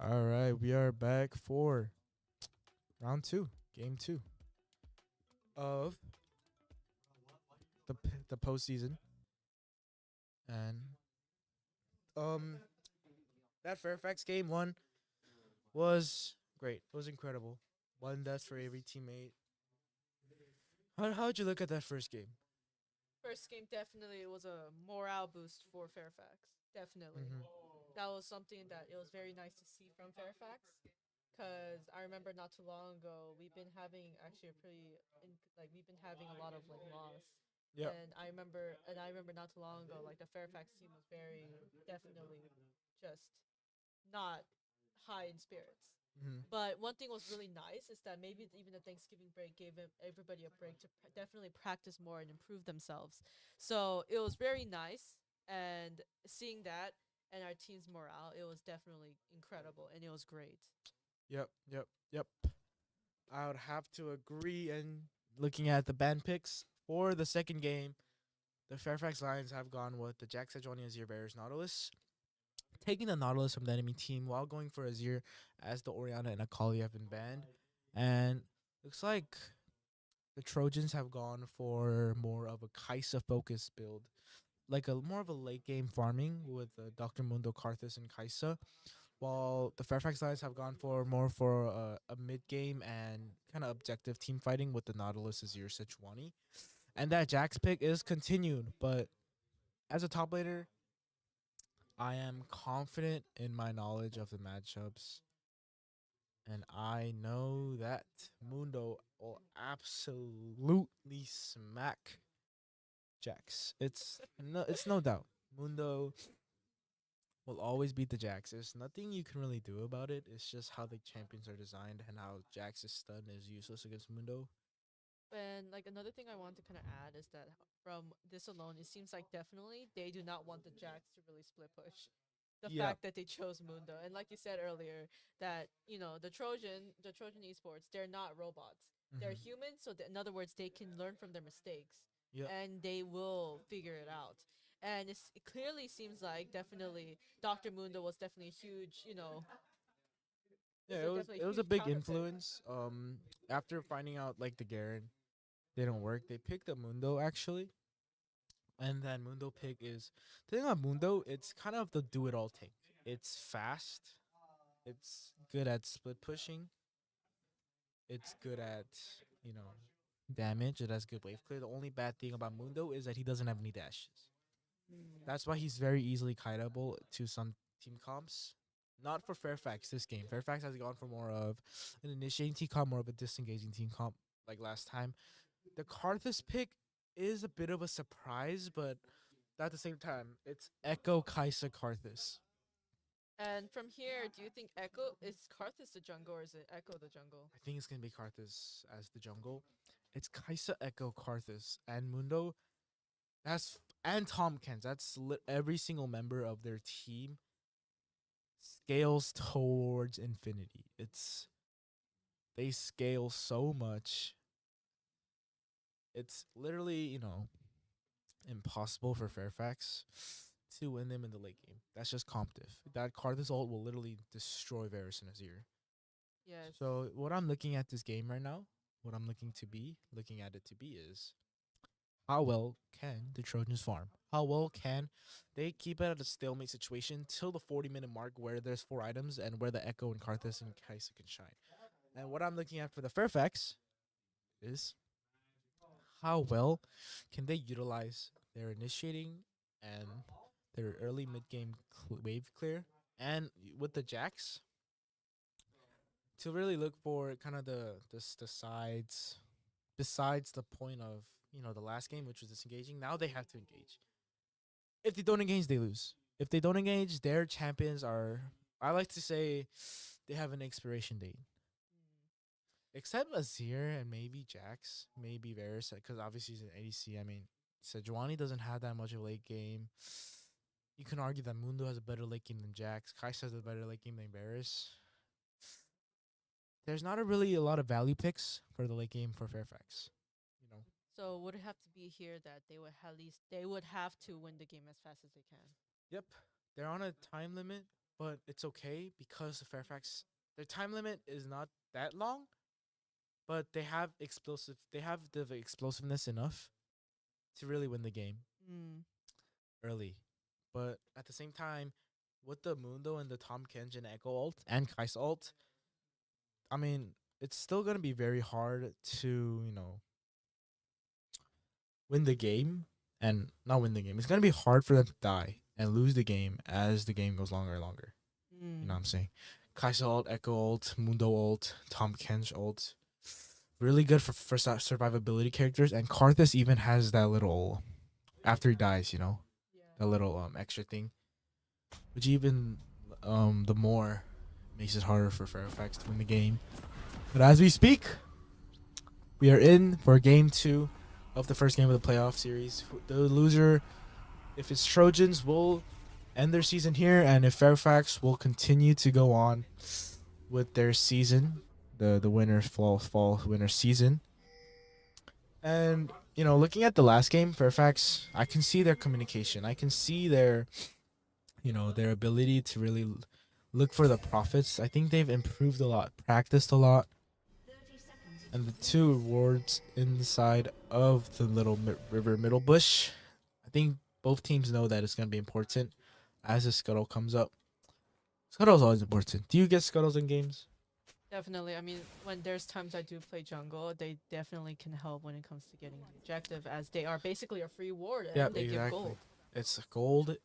All right, we are back for round two, game two of the postseason, and um, that Fairfax game one was great. It was incredible. One death for every teammate. How'd you look at that first game? First game definitely was a morale boost for Fairfax. Definitely. Mm-hmm. That was something that it was very nice to see from Fairfax. Cause I remember not too long ago we've been having actually a we've been having a lot of like loss. Yep. And I remember not too long ago like the Fairfax team was very definitely just not high in spirits. Mm-hmm. But one thing was really nice is that maybe even the Thanksgiving break gave everybody a break to definitely practice more and improve themselves. So it was very nice, and seeing that and our team's morale, it was definitely incredible and it was great. Yep. Yep. Yep. I would have to agree. And looking at the band picks for the second game, the Fairfax Lions have gone with the Jack Sejuani Azir Bears Nautilus, taking the Nautilus from the enemy team while going for Azir as the Oriana and Akali have been banned. And looks like the Trojans have gone for more of a Kaisa focused build, like a more of a late game farming with Dr. Mundo, Karthus, and Kaisa, while the Fairfax Lions have gone for more for a mid game and kind of objective team fighting with the Nautilus Azir Sejuani. And that Jax pick is continued, but as a top laner, I am confident in my knowledge of the matchups, and I know that Mundo will absolutely smack Jax. It's no doubt. Mundo will always beat the Jax. There's nothing you can really do about it. It's just how the champions are designed and how Jax's stun is useless against Mundo. And like another thing I want to kind of add is that from this alone, it seems like definitely they do not want the Jacks to really split push. the Yeah. fact that they chose Mundo. And like you said earlier, that the Trojan Esports, they're not robots. They're Mhm. humans, so in other words, they can learn from their mistakes Yep. and they will figure it out. And it clearly seems like definitely Dr. Mundo was definitely a huge, Yeah, was definitely it a was a huge big counterpick. influence. After finding out like the Garen didn't work, they picked a Mundo actually, and then Mundo pick is the thing about Mundo. It's kind of the do it all tank. It's fast. It's good at split pushing. It's good at you know damage. It has good wave clear. The only bad thing about Mundo is that he doesn't have any dashes. That's why he's very easily kiteable to some team comps. Not for Fairfax this game. Fairfax has gone for more of an initiating team comp, more of a disengaging team comp like last time. The Karthus pick is a bit of a surprise, but at the same time, it's Echo Kaisa Karthus. And from here, do you think Echo is Karthus the jungle or is it Echo the jungle? I think it's gonna be Karthus as the jungle. It's Kaisa Echo Karthus and Mundo. That's and Tomkins. That's every single member of their team scales towards infinity. They scale so much. It's literally, impossible for Fairfax to win them in the late game. That's just competitive. That Karthus ult will literally destroy Varus in Azir. Yes. So what I'm looking at this game right now, what I'm looking at it to be is how well can the Trojans farm? How well can they keep it at a stalemate situation till the 40-minute mark where there's 4 items and where the Echo and Karthus and Kaisa can shine? And what I'm looking at for the Fairfax is how well can they utilize their initiating and their early mid game wave clear and with the Jacks to really look for kind of the sides besides the point of the last game, which was disengaging. Now they have to engage. If they don't engage, they lose. If they don't engage, their champions are, I like to say, they have an expiration date. Except Azir and maybe Jax, maybe Varus, because obviously he's an ADC. I mean, Sejuani doesn't have that much of a late game. You can argue that Mundo has a better late game than Jax. Kai'Sa has a better late game than Varus. There's not really a lot of value picks for the late game for Fairfax. You know, So would it have to be here that they would have to win the game as fast as they can? Yep, they're on a time limit, but it's okay because the Fairfax their time limit is not that long, but they have explosive. They have the explosiveness enough to really win the game Mm. early. But at the same time, with the Mundo and the Tom Kench and Echo ult and Kai's ult, I mean, it's still gonna be very hard to win the game and not win the game. It's gonna be hard for them to die and lose the game as the game goes longer and longer. You know what I'm saying? Kai'Sa ult, Echo ult, Mundo ult, Tom Kench ult. Really good for survivability characters. And Karthus even has that little, after he dies, that little extra thing. Which even the more makes it harder for Fairfax to win the game. But as we speak, we are in for game 2 of the first game of the playoff series. The loser, if it's Trojans, will end their season here, and if Fairfax will continue to go on with their season, the winner fall winner season. And looking at the last game, Fairfax, I can see their communication. I can see their their ability to really look for the profits. I think they've improved a lot, practiced a lot. And the 2 rewards inside of the little river middle bush, I think both teams know that it's going to be important as the scuttle comes up. Scuttle's always important. Do you get scuttles in games? Definitely. I mean, when there's times I do play jungle, they definitely can help when it comes to getting the objective, as they are basically a free ward and Yeah, they give exactly. gold. It's gold.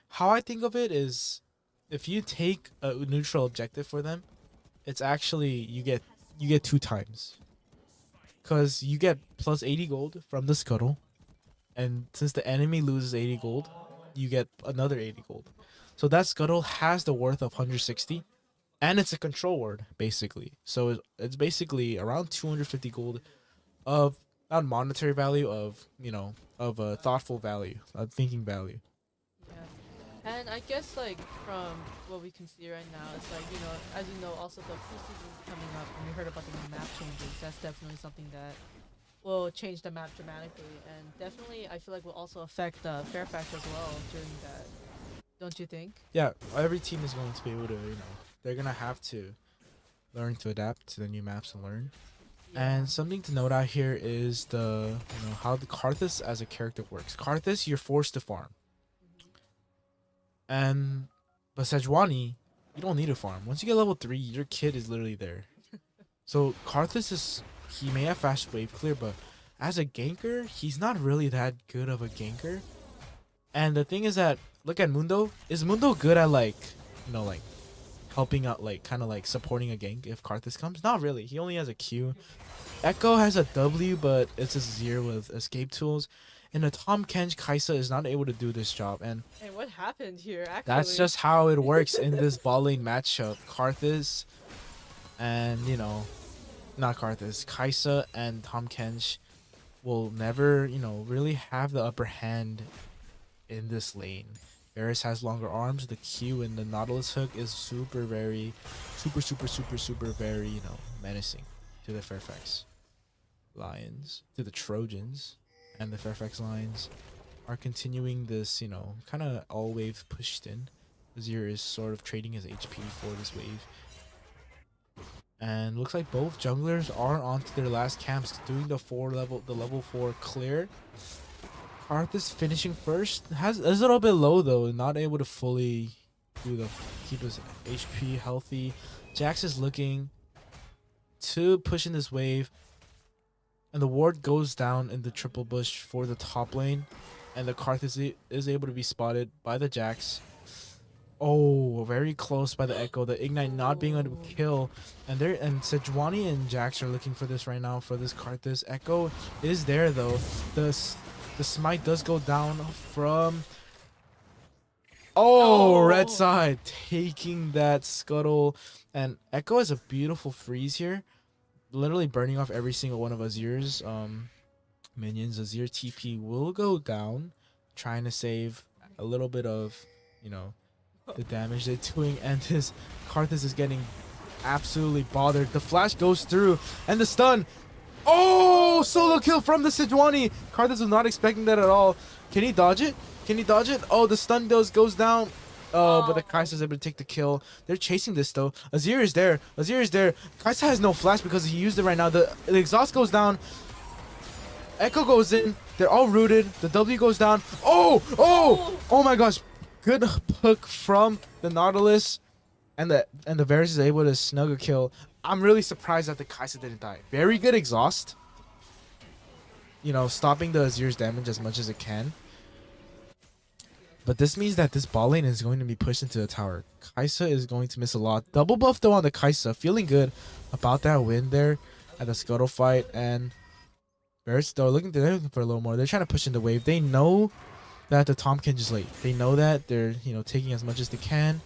How I think of it is, if you take a neutral objective for them, it's actually you get 2 times, because you get plus 80 gold from the scuttle, and since the enemy loses 80 gold, you get another 80 gold. So that scuttle has the worth of 160, and it's a control word basically. So it's basically around 250 gold of not monetary value, of of a thoughtful value, of thinking value. Yeah. And I guess like from what we can see right now, it's like, as you know, also the preseason is coming up, and we heard about the new map changes. That's definitely something that will change the map dramatically, and definitely I feel like will also affect Fairfax as well during that. Don't you think? Yeah, every team is going to be able to, they're gonna have to learn to adapt to the new maps and learn. And something to note out here is how the Karthus as a character works. Karthus, you're forced to farm. And but Sejuani, you don't need to farm. Once you get level 3, your kid is literally there. So Karthus he may have fast wave clear, but as a ganker, he's not really that good of a ganker. And the thing is that, look at Mundo. Is Mundo good at like helping out, like kind of like supporting a gank if Karthus comes? Not really. He only has a Q. Echo has a W, but it's a 0 with escape tools. And a Tom Kench Kaisa is not able to do this job. And Hey, what happened here? Actually, that's just how it works in this ball lane matchup. Karthus and, not Karthus, Kaisa and Tom Kench will never, really have the upper hand in this lane. Varus has longer arms. The Q in the Nautilus hook is super very, menacing to the Fairfax Lions, to the Trojans. And the Fairfax Lions are continuing this, kind of all wave pushed in. Azir is sort of trading his HP for this wave. And looks like both junglers are onto their last camps, doing the level 4 clear. Karthus finishing first. Is a little bit low though, not able to fully keep his HP healthy. Jax is looking to push in this wave. And the ward goes down in the triple bush for the top lane. And the Karthus is able to be spotted by the Jax. Oh, very close by the Echo. The Ignite not being able to kill. And Sejuani and Jax are looking for this right now for this Karthus. Echo is there though. The smite does go down from... Oh, red side taking that scuttle. And Echo has a beautiful freeze here. Literally burning off every single one of Azir's minions. Azir TP will go down, trying to save a little bit of, the damage they're doing. And this Karthus is getting absolutely bothered. The flash goes through, and the stun. Oh, solo kill from the Sejuani. Karthus was not expecting that at all. Can he dodge it? Oh, the stun goes down. Oh, but the Kaisa is able to take the kill. They're chasing this though. Azir is there. Kaisa has no flash because he used it right now. The exhaust goes down. Echo goes in. They're all rooted. The W goes down. Oh my gosh. Good hook from the Nautilus. And the Varus is able to snug a kill. I'm really surprised that the Kaisa didn't die. Very good exhaust. Stopping the Azir's damage as much as it can. But this means that this ball lane is going to be pushed into the tower. Kaisa is going to miss a lot. Double buff though on the Kaisa. Feeling good about that win there at the Scuttle fight. And Varus, they're looking for a little more. They're trying to push in the wave. They know that the Tom Kench is late. They know that. They're, taking as much as they can.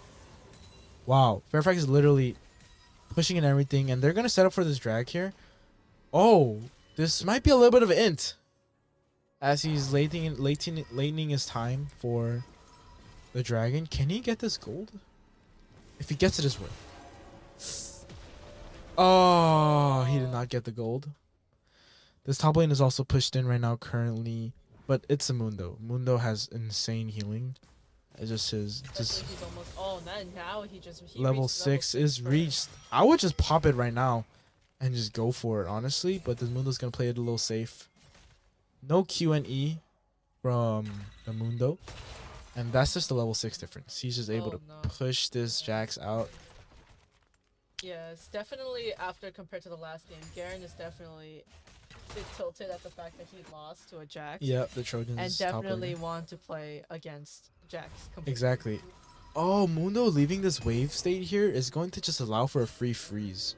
Wow. Fairfax is literally pushing and everything. And they're going to set up for this drag here. Oh, this might be a little bit of an int. As he's latening his time for the dragon. Can he get this gold? If he gets it, it's worth. Oh, he did not get the gold. This top lane is also pushed in right now currently. But it's a Mundo. Mundo has insane healing. It's just his... He's almost... now he level 6 is reached. I would just pop it right now. And just go for it, honestly. But the Mundo's going to play it a little safe. No Q and E from the Mundo. And that's just the level 6 difference. He's just able to push this Jax out. Yes, definitely after compared to the last game, Garen is definitely a bit tilted at the fact that he lost to a Jax. Yep, the Trojans. And definitely want to play against Jax completely. Exactly. Oh, Mundo leaving this wave state here is going to just allow for a free freeze.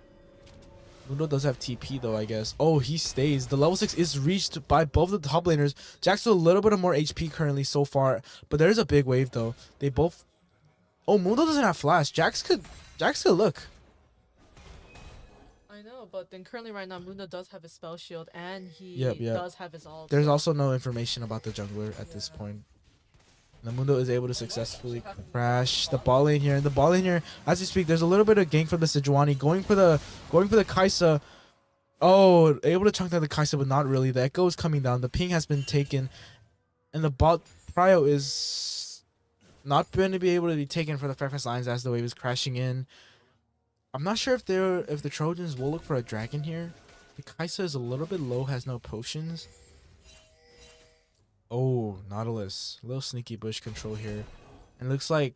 Mundo does have TP though, I guess. Oh, he stays. The level 6 is reached by both of the top laners. Jax with a little bit of more HP currently so far. But there's a big wave though. They both... Oh, Mundo doesn't have flash. Jax could look. I know, but then currently right now, Mundo does have his spell shield and he Yep. does have his ult. There's also no information about the jungler at this point. The Mundo is able to successfully crash the ball lane here. And the ball lane here, as we speak, there's a little bit of gank from the Sejuani going for the Kaisa. Oh, able to chunk down the Kaisa, but not really. The Echo is coming down. The ping has been taken, and the bot prio is not going to be able to be taken for the Fairfax Lions as the wave is crashing in. I'm not sure if the Trojans will look for a dragon here. The Kaisa is a little bit low, has no potions. Oh, Nautilus. A little sneaky bush control here. And looks like...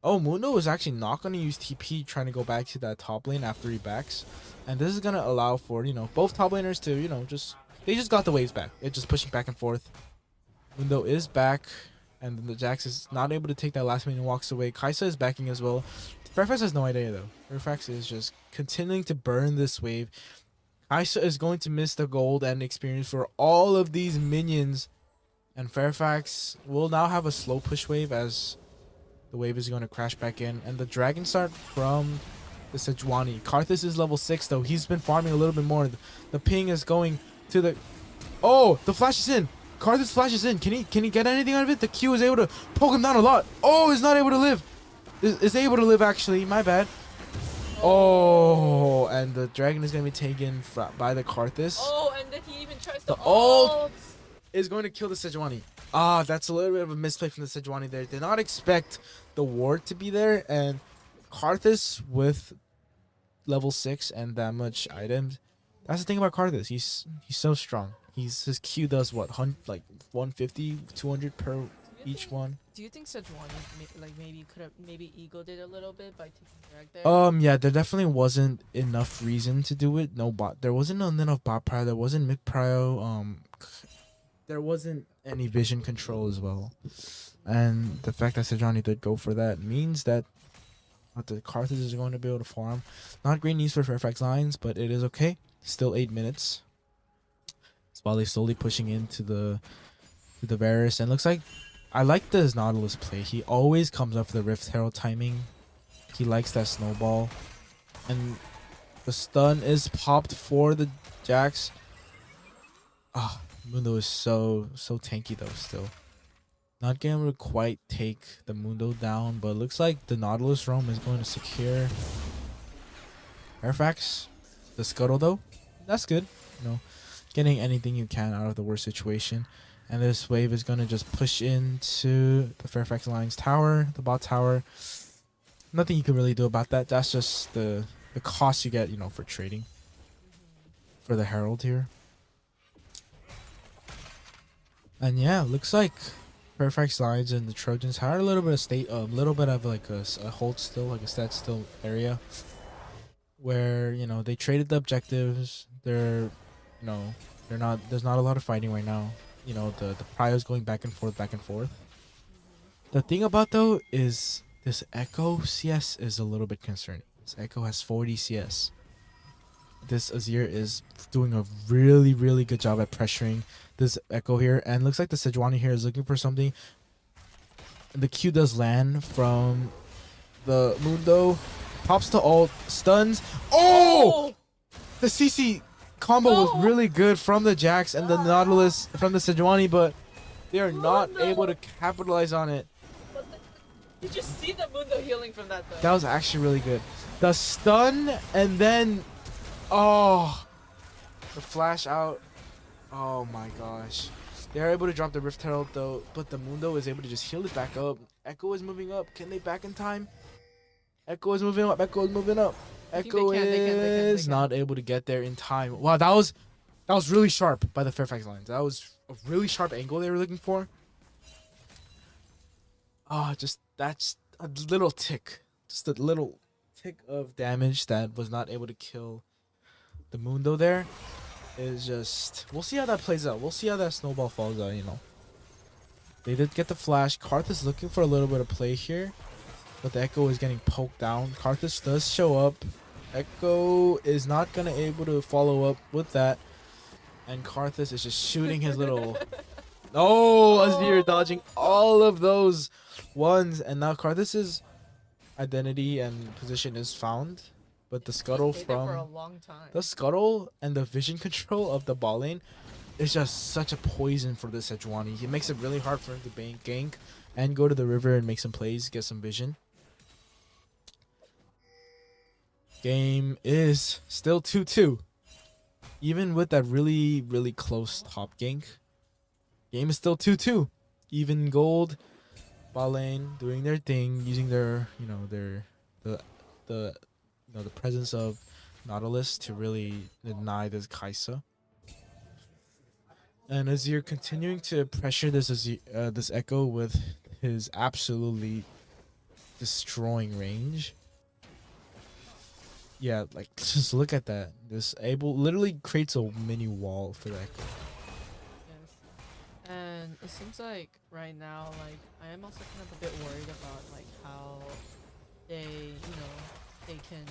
Oh, Mundo is actually not going to use TP trying to go back to that top lane after he backs. And this is going to allow for, both top laners to, they just got the waves back. It's just pushing back and forth. Mundo is back. And the Jax is not able to take that last minute and walks away. Kaisa is backing as well. Fairfax has no idea though. Fairfax is just continuing to burn this wave. Kaisa is going to miss the gold and experience for all of these minions. And Fairfax will now have a slow push wave as the wave is going to crash back in. And the Dragon Start from the Sejuani. Karthus is level 6 though. He's been farming a little bit more. The ping is going to the... Oh, the flash is in. Karthus flashes in. Can he get anything out of it? The Q is able to poke him down a lot. Oh, he's not able to live. Is able to live actually. My bad. Oh, and the dragon is going to be taken by the Karthus. Oh, and then he even tries to The ult is going to kill the Sejuani. Ah, that's a little bit of a misplay from the Sejuani there. Did not expect the ward to be there, and Karthus with level 6 and that much items. That's the thing about Karthus. He's so strong. His Q does what, like 150, 200 per each one. Do you think Sejuani maybe egoed it a little bit by taking drag there? Yeah, there definitely wasn't enough reason to do it. No bot. There wasn't enough bot prio. There wasn't mid prio. There wasn't any vision control as well. And the fact that Sejuani did go for that means that the Karthus is going to be able to farm. Not great news for Fairfax Lions, but it is okay. Still 8 minutes. Spally slowly pushing into the Varus, and looks like I like this Nautilus play. He always comes up for the Rift Herald timing. He likes that snowball. And the stun is popped for the Jax. Ah, Mundo is so tanky though still. Not getting able to quite take the Mundo down, but it looks like the Nautilus roam is going to secure Fairfax. The Scuttle though, that's good. Getting anything you can out of the worst situation. And this wave is going to just push into the Fairfax Lions tower, the bot tower. Nothing you can really do about that. That's just the cost you get, for trading. For the Herald here. And yeah, looks like Fairfax Lions and the Trojans had a little bit of little bit of like a hold still, like a stat still area. Where, they traded the objectives. They're not, there's not a lot of fighting right now. The Prio's going back and forth. The thing about though is this Echo CS is a little bit concerning. This Echo has 40 CS. This Azir is doing a really, really good job at pressuring this Echo here. And looks like the Sejuani here is looking for something. The Q does land from the Mundo. Pops to ult. Stuns. Oh! The CC combo was really good from the Jax and the Nautilus from the Sejuani, but they are not able to capitalize on it. Did you see the Mundo healing from that though? That was actually really good. The stun and then, the flash out. Oh my gosh. They are able to drop the Rift Herald though, but the Mundo is able to just heal it back up. Echo is moving up. Can they back in time? Echo is moving up. Echo is not able to get there in time. Wow, that was really sharp by the Fairfax Lions. That was a really sharp angle they were looking for. That's a little tick. Just a little tick of damage that was not able to kill the Mundo there. Is just, we'll see how that plays out. We'll see how that snowball falls out, They did get the flash. Karthus looking for a little bit of play here. But the Echo is getting poked down. Karthus does show up. Echo is not going to able to follow up with that. And Karthus is just shooting his little... Azir dodging all of those ones. And now Karthus's identity and position is found. But the Scuttle for a long time. The Scuttle and the vision control of the ball lane is just such a poison for the Sejuani. He makes it really hard for him to gank and go to the river and make some plays, get some vision. Game is still 2-2. Even with that really, really close top gank, game is still 2-2. Even gold, bot lane doing their thing, using their, the presence of Nautilus to really deny this Kaisa. And as you're continuing to pressure this Echo with his absolutely destroying range. Yeah, like just look at that. This Abel literally creates a mini wall for the Echo. Yes. And it seems like right now, like I am also kind of a bit worried about like how they can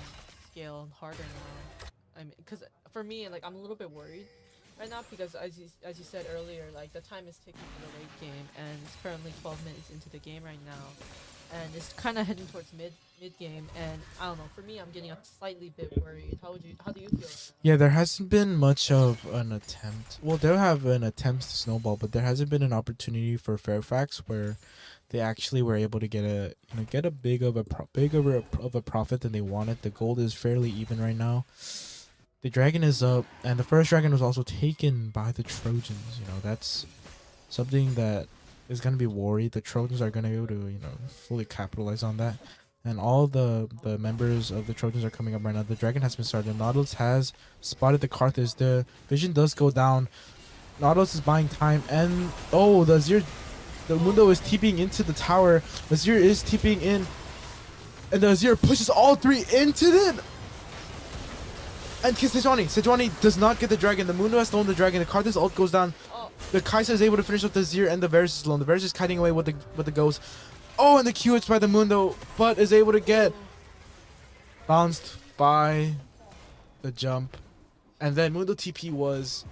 scale harder now. I mean, because for me, like I'm a little bit worried right now because as you said earlier, like the time is ticking for the late game, and it's currently 12 minutes into the game right now, and it's kind of heading towards mid game, and I don't know. For me, I'm getting a slightly bit worried. How do you feel? Yeah, there hasn't been much of an attempt. Well, they'll have an attempt to snowball, but there hasn't been an opportunity for Fairfax where they actually were able to get a big of a profit than they wanted. The gold is fairly even right now. The dragon is up, and the first dragon was also taken by the Trojans. That's something that is gonna be worried. The Trojans are gonna be able to fully capitalize on that. And all the members of the Trojans are coming up right now. The dragon has been started. Nautilus has spotted the Karthus. The vision does go down. Nautilus is buying time. And, the Mundo is TPing into the tower. Azir is TPing in. And the Azir pushes all three into it. And Sejuani does not get the dragon. The Mundo has stolen the dragon. The Karthus ult goes down. The Kaisa is able to finish with the Azir, and the Varus is alone. The Varus is kiting away with the ghost. Oh, and the Q hits by the Mundo, but is able to get bounced by the jump. And then Mundo TP was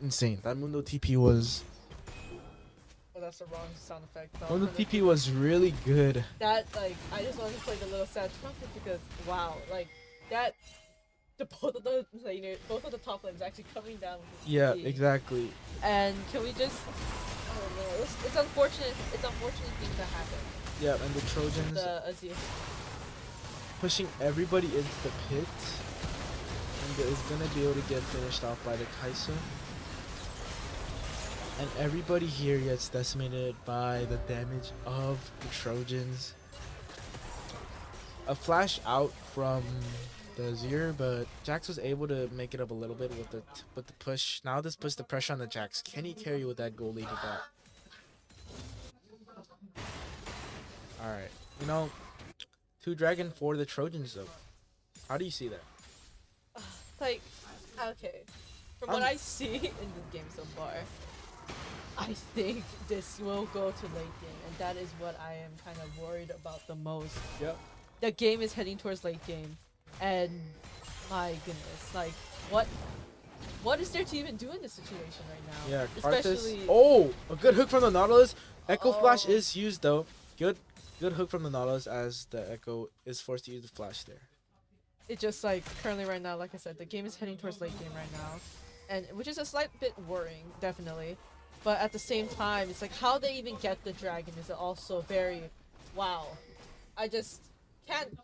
insane. That Mundo TP was... Oh, that's the wrong sound effect. Mundo TP was really good. That, like, I just wanted to play the little sad trumpet because, wow, like, that... both of the top lanes actually coming down with the Yeah, TP. exactly. And can we just... Oh no, it's unfortunate. It's unfortunate things that happen. Yeah, and the Trojans The Azir. pushing everybody into the pit. And is going to be able to get finished off by the Kaisa. And everybody here gets decimated by the damage of the Trojans. A flash out from the Azir, but Jax was able to make it up a little bit with the push. Now this puts the pressure on the Jax. Can he carry with that goal lead he got? Alright. 2 dragon for the Trojans though. How do you see that? Like, okay. From what I see in this game so far, I think this will go to late game, and that is what I am kind of worried about the most. Yep. The game is heading towards late game, and my goodness, like, what is there to even do in this situation right now? Yeah, especially. Karthus. Oh, a good hook from the Nautilus. Echo Flash is used though. Good hook from the Nautilus as the Echo is forced to use the flash there. It just like currently right now, like I said, the game is heading towards late game right now, and which is a slight bit worrying, definitely. But at the same time, it's like how they even get the dragon is also very, wow. I just can't.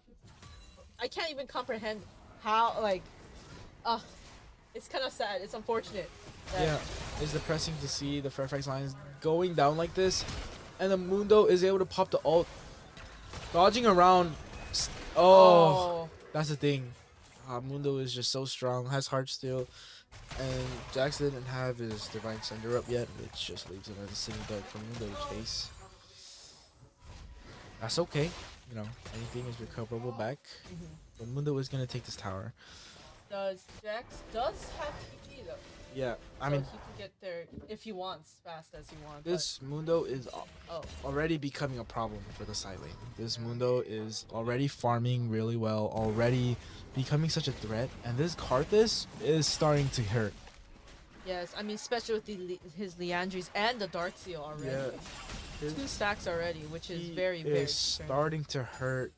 I can't even comprehend how it's kind of sad. It's unfortunate. Yeah, it's depressing to see the Fairfax lines going down like this, and the Mundo is able to pop the ult, dodging around. Oh. That's the thing. Mundo is just so strong, has heart steel, and Jax didn't have his Divine Sender up yet, which just leaves him as a single dart for Mundo to chase. That's okay. Anything is recoverable back. But Mundo is going to take this tower. Jax does have TP though. Yeah, I So mean, he can get there if he wants, fast as he wants. this Mundo is Oh. already becoming a problem for the side lane. This Mundo is already farming really well, already becoming such a threat, and this Karthus is starting to hurt. Yes, I mean, especially with his Leandries and the Dark Seal already. Yeah. 2 stacks already, which is He very, is very concerning. starting to hurt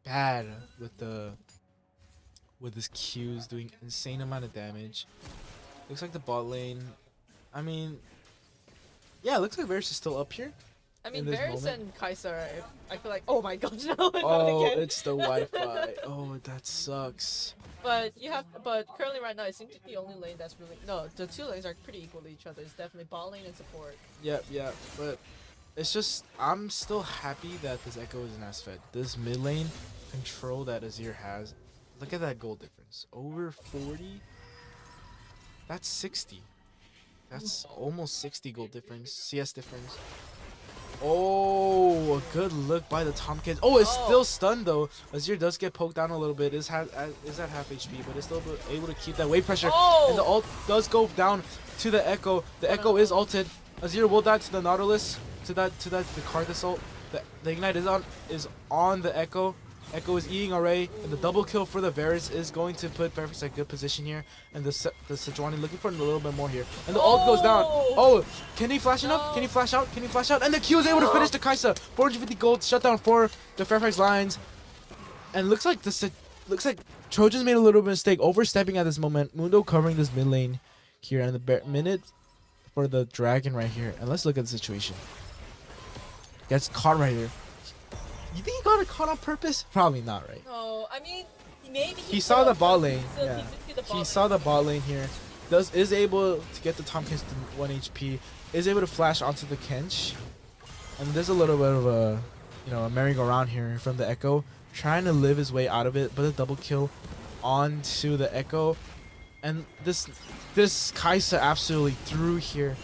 bad with his Qs doing insane amount of damage. Looks like the bot lane I mean, yeah, it looks like Varus is still up here. I mean, in this Varus moment. and Kai'Sa, I feel like, oh my gosh, no, not Oh, again. it's the Wi-Fi. Oh, that sucks. But currently right now, it seems like the only lane that's really, no, the two lanes are pretty equal to each other. It's definitely bot lane and support. Yep, but it's just I'm still happy that this Echo isn't as fed. This mid lane control that Azir has. Look at that goal difference. Over 40. That's 60. That's almost 60 goal difference. CS difference. Oh, a good look by the Tompkins. Oh, it's Oh. still stunned though. Azir does get poked down a little bit. Is at half HP, but it's still able to keep that wave pressure. Oh. And the ult does go down to the Echo. The Echo is ulted. Azir will die to the Nautilus. To the Karthus ult. The ignite is on the Echo. Echo is eating Array, and the double kill for the Varus is going to put Fairfax in a good position here. And the Sejuani looking for a little bit more here. And the ult goes down. Oh, can he flash enough? Can he flash out? Can he flash out? And the Q is able to finish the Kai'Sa. 450 gold shutdown for the Fairfax Lions. And looks like Trojans made a little bit of mistake overstepping at this moment. Mundo covering this mid lane here, and the minute for the dragon right here. And let's look at the situation. Gets caught right here. You think he got it caught on purpose? Probably not, right? No, I mean, maybe He saw the bot lane. He Yeah. did see the bot He lane. saw the bot lane here. Is able to get the Tompkins to 1 HP. Is able to flash onto the Kench. And there's a little bit of a merry-go-round here from the Echo, trying to live his way out of it, but a double kill onto the Echo. And this Kai'Sa absolutely threw here,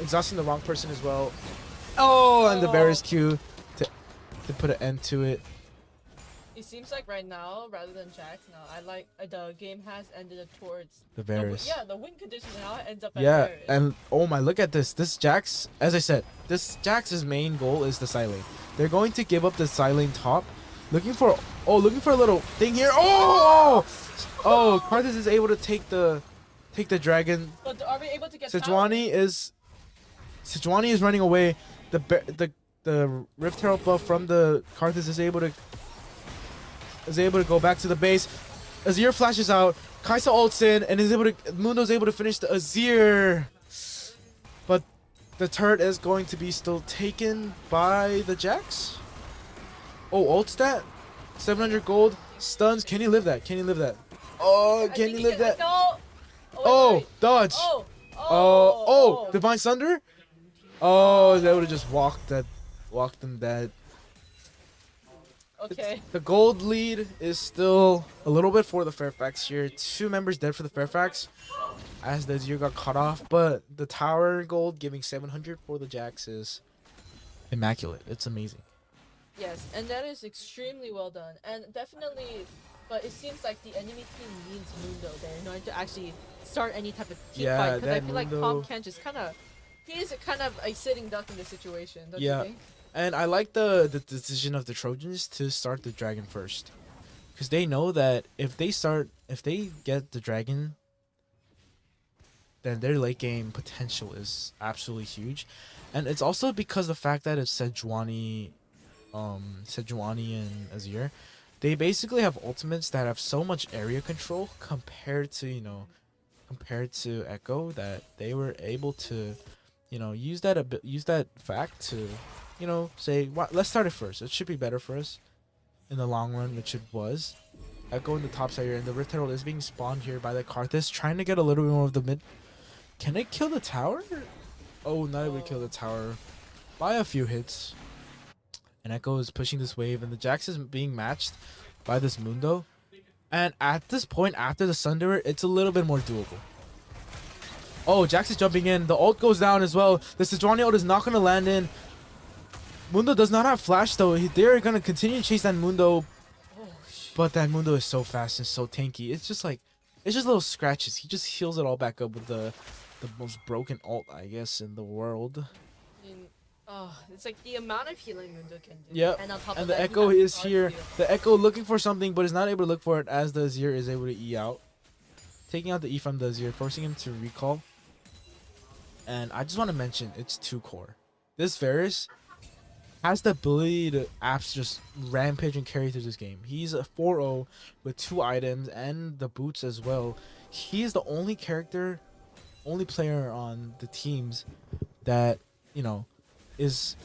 exhausting the wrong person as well. Oh, and the Varus Q to put an end to it. It seems like right now, rather than Jax, now I like the game has ended up towards The the Varus. yeah, the win condition now ends up at Yeah, Varus. and oh my, look at this. This Jax, as I said, this Jax's main goal is the side lane. They're going to give up the side lane top, looking for a little thing here. Oh, Karthus is able to take the dragon. But are we able to get Sejuani is running away. The Rift Herald buff from the Karthus is able to go back to the base. Azir flashes out. Kai'Sa ults in and Mundo's able to finish the Azir. But the turret is going to be still taken by the Jax. Oh, ult stat. 700 gold. Stuns. Can he live that? Oh, can he live that? No. Oh, wait. dodge. Oh. Divine Thunder. Oh, they would have just walked them dead. Okay. The gold lead is still a little bit for the Fairfax here. 2 members dead for the Fairfax as the Azir got cut off, but the tower gold giving 700 for the Jax is immaculate. It's amazing. Yes, and that is extremely well done, and definitely. But it seems like the enemy team needs Mundo there in order to actually start any type of team Yeah, fight. Because I that feel like Mundo- Tom Kench is he's kind of a sitting duck in this situation. Don't Yeah. you think? And I like the decision of the Trojans to start the dragon first, because they know that if they get the dragon, then their late game potential is absolutely huge. And it's also because the fact that it's Sejuani and Azir, they basically have ultimates that have so much area control compared to Echo, that they were able to use that fact to say, let's start it first. It should be better for us in the long run, which it was. Echo in the top side here, and the Rift Herald is being spawned here by the Karthus, trying to get a little bit more of the mid. Can it kill the tower? Oh, not able to kill the tower by a few hits. And Echo is pushing this wave, and the Jax is being matched by this Mundo. And at this point, after the Sunderer, it's a little bit more doable. Oh, Jax is jumping in. The ult goes down as well. The Sejuani ult is not going to land in. Mundo does not have flash though. They're going to continue to chase that Mundo. But that Mundo is so fast and so tanky. It's just little scratches. He just heals it all back up with the most broken ult, I guess, in the world. I mean, it's like the amount of healing Mundo can do. Yep. And on top And of the that, Echo he has is charge here. steal. The Echo looking for something, but is not able to look for it as the Azir is able to E out. Taking out the E from the Azir, forcing him to recall. And I just want to mention, it's 2 core. This Varus has the ability to just rampage and carry through this game. He's a 4-0 with 2 items and the boots as well. He is the only character only player on the teams that you know is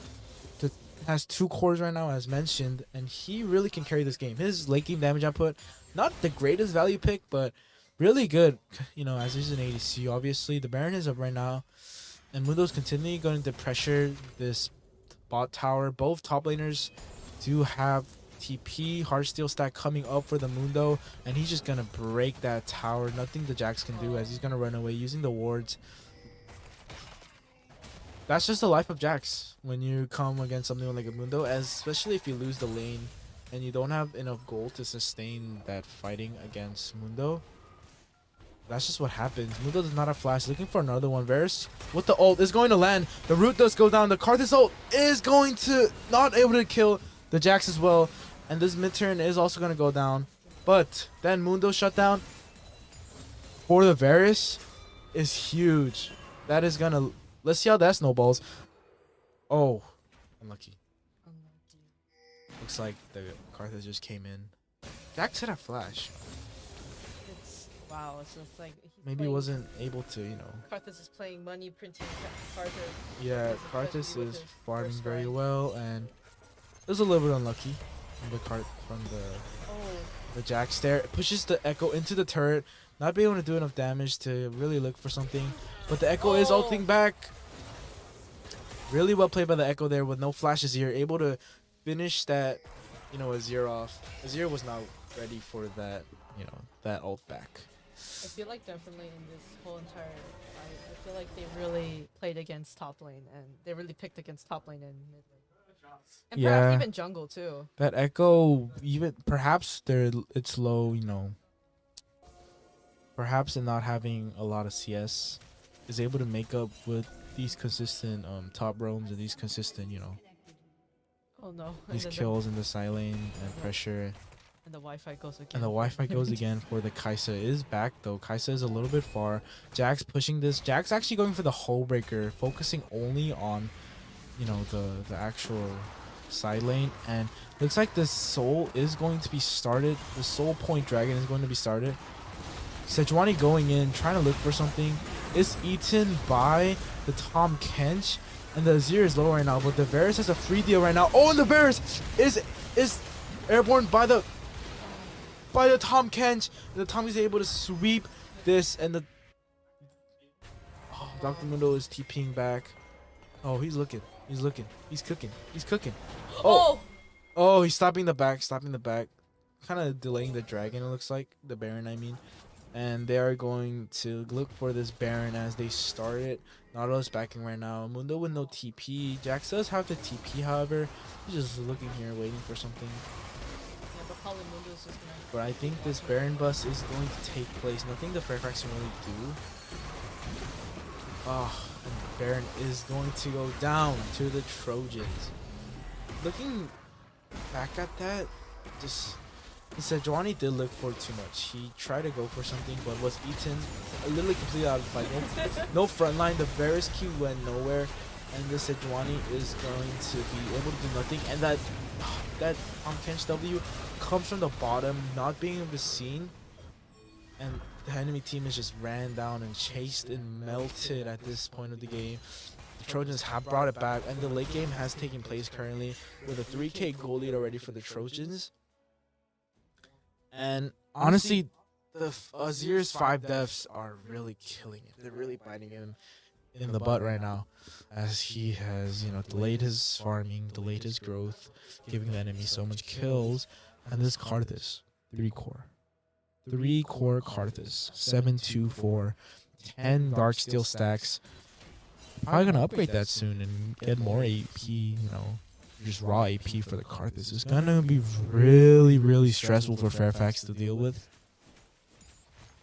the, has 2 cores right now, as mentioned, and he really can carry this game. His late game damage output, not the greatest value pick, but really good. You know, as he's an ADC, obviously the Baron is up right now, and Mundo's continually going to pressure this bot tower. Both top laners do have TP, Heartsteel stack coming up for the Mundo, and he's just gonna break that tower. Nothing the Jax can do, as he's gonna run away using the wards. That's just the life of Jax when you come against something like a Mundo, especially if you lose the lane and you don't have enough gold to sustain that fighting against Mundo. That's just what happens. Mundo does not have flash. Looking for another one. Varus with the ult is going to land. The root does go down. The Karthus ult is going to not able to kill the Jax as well. And this mid turn is also going to go down. But then Mundo shut down for the Varus is huge. That is going to... Let's see how that snowballs. Oh, unlucky. Looks like the Karthus just came in. Jax had a flash. Wow, it's just like Maybe wasn't able to, you know. Karthus is playing money printing Karthus. Yeah, Karthus is farming very well, and it was a little bit unlucky from the Jax there. It pushes the Echo into the turret, not being able to do enough damage to really look for something. But the Echo is ulting back. Really well played by the Echo there with no flashes here, able to finish that, you know, Azir off. Azir was not ready for that, you know, that ult back. I feel like definitely in this whole entire I feel like they really played against top lane, and they really picked against top lane and mid lane. And perhaps even jungle too. That Echo, even perhaps it's low, you know. Perhaps in not having a lot of CS, is able to make up with these consistent top roams and these consistent, you know, oh no, these kills in the side lane and pressure. And the Wi-Fi goes again. And the Wi-Fi goes again for the Kai'Sa. Is back though. Kai'Sa is a little bit far. Jax pushing this. Jax actually going for the hull breaker, focusing only on, you know, the actual side lane. And looks like the Soul is going to be started. The Soul Point Dragon is going to be started. Sejuani going in, trying to look for something. Is eaten by the Tom Kench. And the Azir is low right now, but the Varus has a free deal right now. Oh, and the Varus is airborne by the Tom Kench. The Tom is able to sweep this, and the Dr. Mundo is TPing back. Oh, he's looking. He's cooking. Oh, he's stopping the back. Kind of delaying the dragon, it looks like. The Baron, I mean. And they are going to look for this Baron as they start it. Nautilus backing right now. Mundo with no TP. Jax does have the TP, however. He's just looking here, waiting for something. Yeah, but probably Mundo's just gonna... But I think this Baron bus is going to take place. Nothing the Fairfax can really do. Oh, and Baron is going to go down to the Trojans. Looking back at that, just... Sejuani did look for too much. He tried to go for something, but was eaten. Literally completely out of the fight. No front line. The Varus Q went nowhere, and the Sejuani is going to be able to do nothing. And that Kench W comes from the bottom, not being able to see, and the enemy team is just ran down and chased and melted at this point of the game. The Trojans have brought it back, and the late game has taken place currently with a 3k goal lead already for the Trojans. And honestly, the Azir's 5 deaths are really killing it. They're really biting him in the butt right now, as he has, you know, delayed his farming, delayed his growth, giving the enemy so much kills. And this Karthus, 3 core Karthus, 7-2-4, 10 Darksteel stacks. Probably gonna upgrade that soon and get more AP, you know. Just raw AP for the Karthus. It's gonna be really, really stressful for Fairfax to deal with.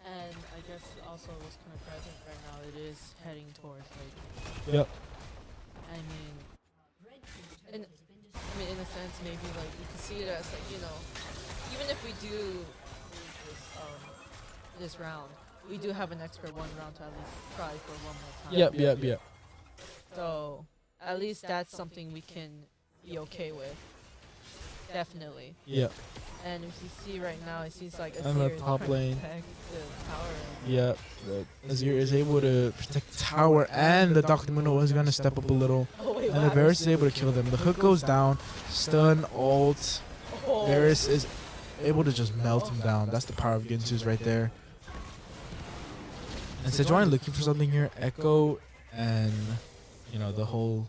And I guess also what's kind of present right now, it is heading towards like... Yep. I mean, in a sense, maybe like you can see it as like, you know, even if we do lose this round, we do have an extra 1 round to at least try for 1 more time. Yep. So at least that's something we can be okay with. definitely. Yeah. And if you see right now, it seems like And the Azir is top trying to lane. protect the tower. Yeah. Azir is able to protect the tower, and the Dr. Mundo is going to step up a little. Oh wait, And the Varus is able to kill them. The hook goes down. Stun, ult. Oh. Varus is able to just melt him down. That's the power of Ginsu's right there. And Sejuani looking for something here. Echo and, you know, the whole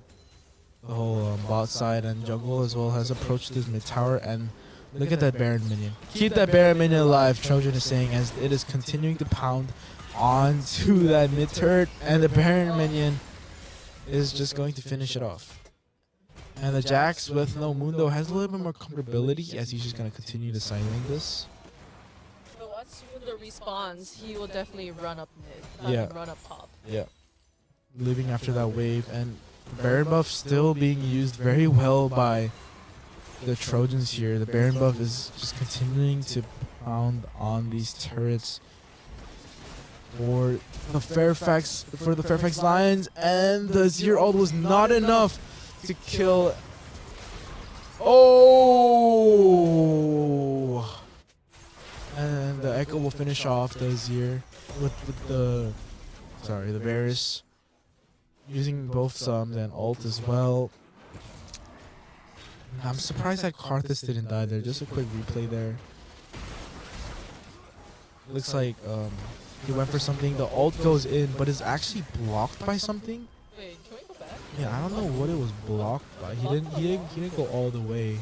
bot side and jungle as well has approached this mid tower. And look at that Baron minion. Keep that Baron minion alive, Trojan is saying, as it is continuing to pound onto that mid turret. And the Baron minion is just going to finish it off. And the Jax with no Mundo has a little bit more comfortability as he's just going to continue to silence this. But once Mundo respawns, he will definitely run up mid. Yeah. Run up top. Yeah. Living after that wave, and Baron buff still being used very well by the Trojans here. The Baron buff is just continuing to pound on these turrets for the Fairfax Lions, and the Azir ult was not enough to kill. Oh! And the Echo will finish off the Azir with the Varus using both sums and ult as well. I'm surprised that Karthus didn't die there. Just a quick replay there. Looks like he went for something. The ult goes in, but is actually blocked by something. Wait, can we go back? Yeah, I don't know what it was blocked by. He didn't go all the way.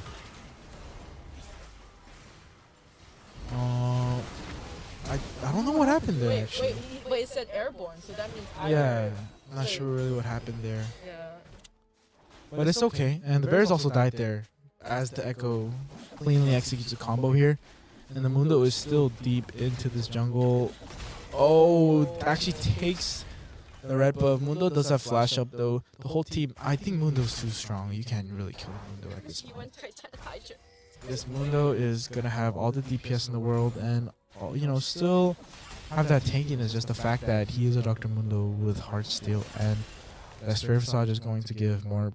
I don't know what happened there actually. Wait, it said airborne, so that means Yeah, I'm not sure really what happened there. Yeah. But it's okay. And the Bears also died there as the Echo cleanly executes a combo here. And the Mundo is still deep into this jungle. Oh, actually takes the red buff. Mundo does have flash up though. The whole team, I think Mundo's too strong. You can't really kill Mundo at this He point. went Titan Hydra. This Mundo is going to have all the DPS in the world and, you know, still have that tankiness. Just the fact that he is a Dr. Mundo with Heartsteel, and that Spirit Facade is going to give more,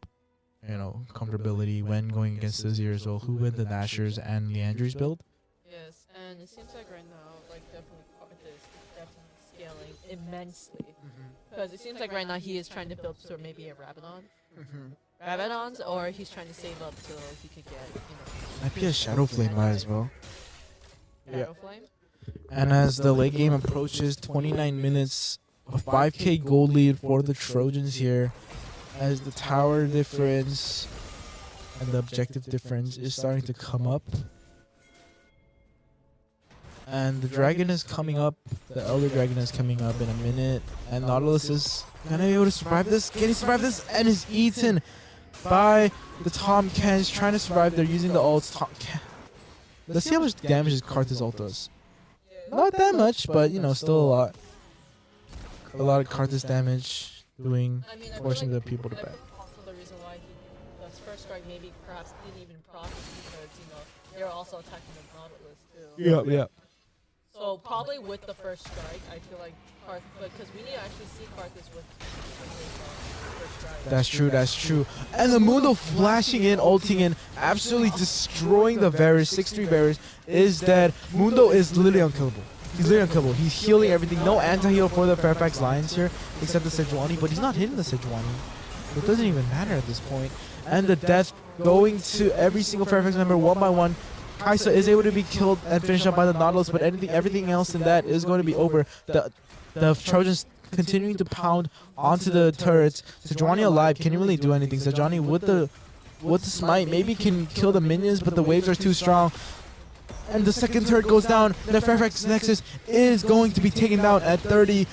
you know, comfortability when going against Azir as well, who win the Nashers and Leandry's build. Yes, and it seems like right now, like definitely Karthus is definitely scaling immensely. Because it seems like right now he is trying to build sort of maybe a Rabadon. Rabadons, or he's trying to save up till he could get, you know. Might be a Shadow Flame buy as well. Shadow Flame. And as the late game approaches, 29 minutes, a 5k gold lead for the Trojans here, as the tower difference and the objective difference is starting to come up. And the dragon is coming up, the Elder Dragon is coming up in a minute, and Nautilus is gonna be able to survive this. Can he survive this? And is eaten by the Tom Ken. He's trying to survive. They're using the ults. Let's see how much damage Karthus ult does. Not that much, but you know, still a lot. A lot of Karthus damage doing, I mean, I feel forcing like the people to that's back. also the reason why the first strike maybe perhaps didn't even profit, because, you know, they're also attacking the Nautilus too. Yeah. So probably with the first strike, I feel like because we need to actually see Karthus with his first strike. That's true. And the Mundo flashing in, ulting in, absolutely destroying the Varus. 6-3 Varus is dead. Mundo is literally unkillable. He's literally unkillable. He's healing everything. No anti-heal for the Fairfax Lions here, except the Sejuani, but he's not hitting the Sejuani. So it doesn't even matter at this point. And the death going to every single Fairfax member one by one. Kaisa is able to be killed and finished up by the Nautilus, but everything else in that is going to be over. The Trojans continuing to pound onto the turrets. Sejuani alive, can he really do anything? Sejuani with the smite maybe can kill the minions, but the waves are too strong. And the second turret goes down. The Fairfax Nexus is going to be taken down at 30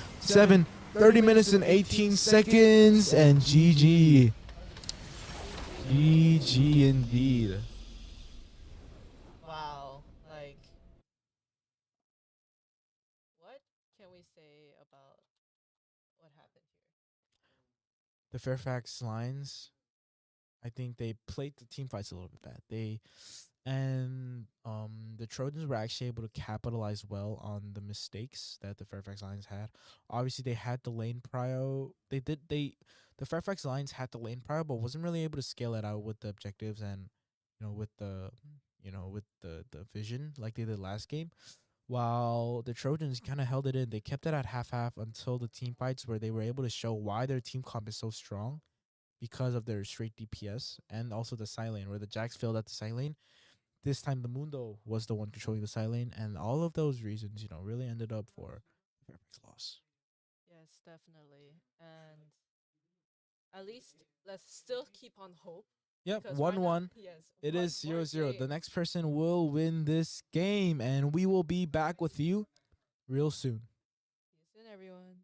minutes and 18 seconds. And GG. GG indeed. Wow, like, what can we say about what happened here? The Fairfax Lions, I think they played the team fights a little bit bad. The Trojans were actually able to capitalize well on the mistakes that the Fairfax Lions had. Obviously, they had the lane prio. The Fairfax Lions had the lane prio, but wasn't really able to scale it out with the objectives and with the with the vision like they did last game. While the Trojans kind of held it in, they kept it at half until the team fights where they were able to show why their team comp is so strong because of their straight DPS and also the side lane where the Jax failed at the side lane. This time the Mundo was the one controlling the side lane, and all of those reasons, really ended up for Fairfax loss. Yes, definitely. And at least let's still keep on hope. Yep, Because right now, 1-1. yes, It one is more 0-0. The game. next person will win this game, and we will be back with you real soon. See you soon, everyone.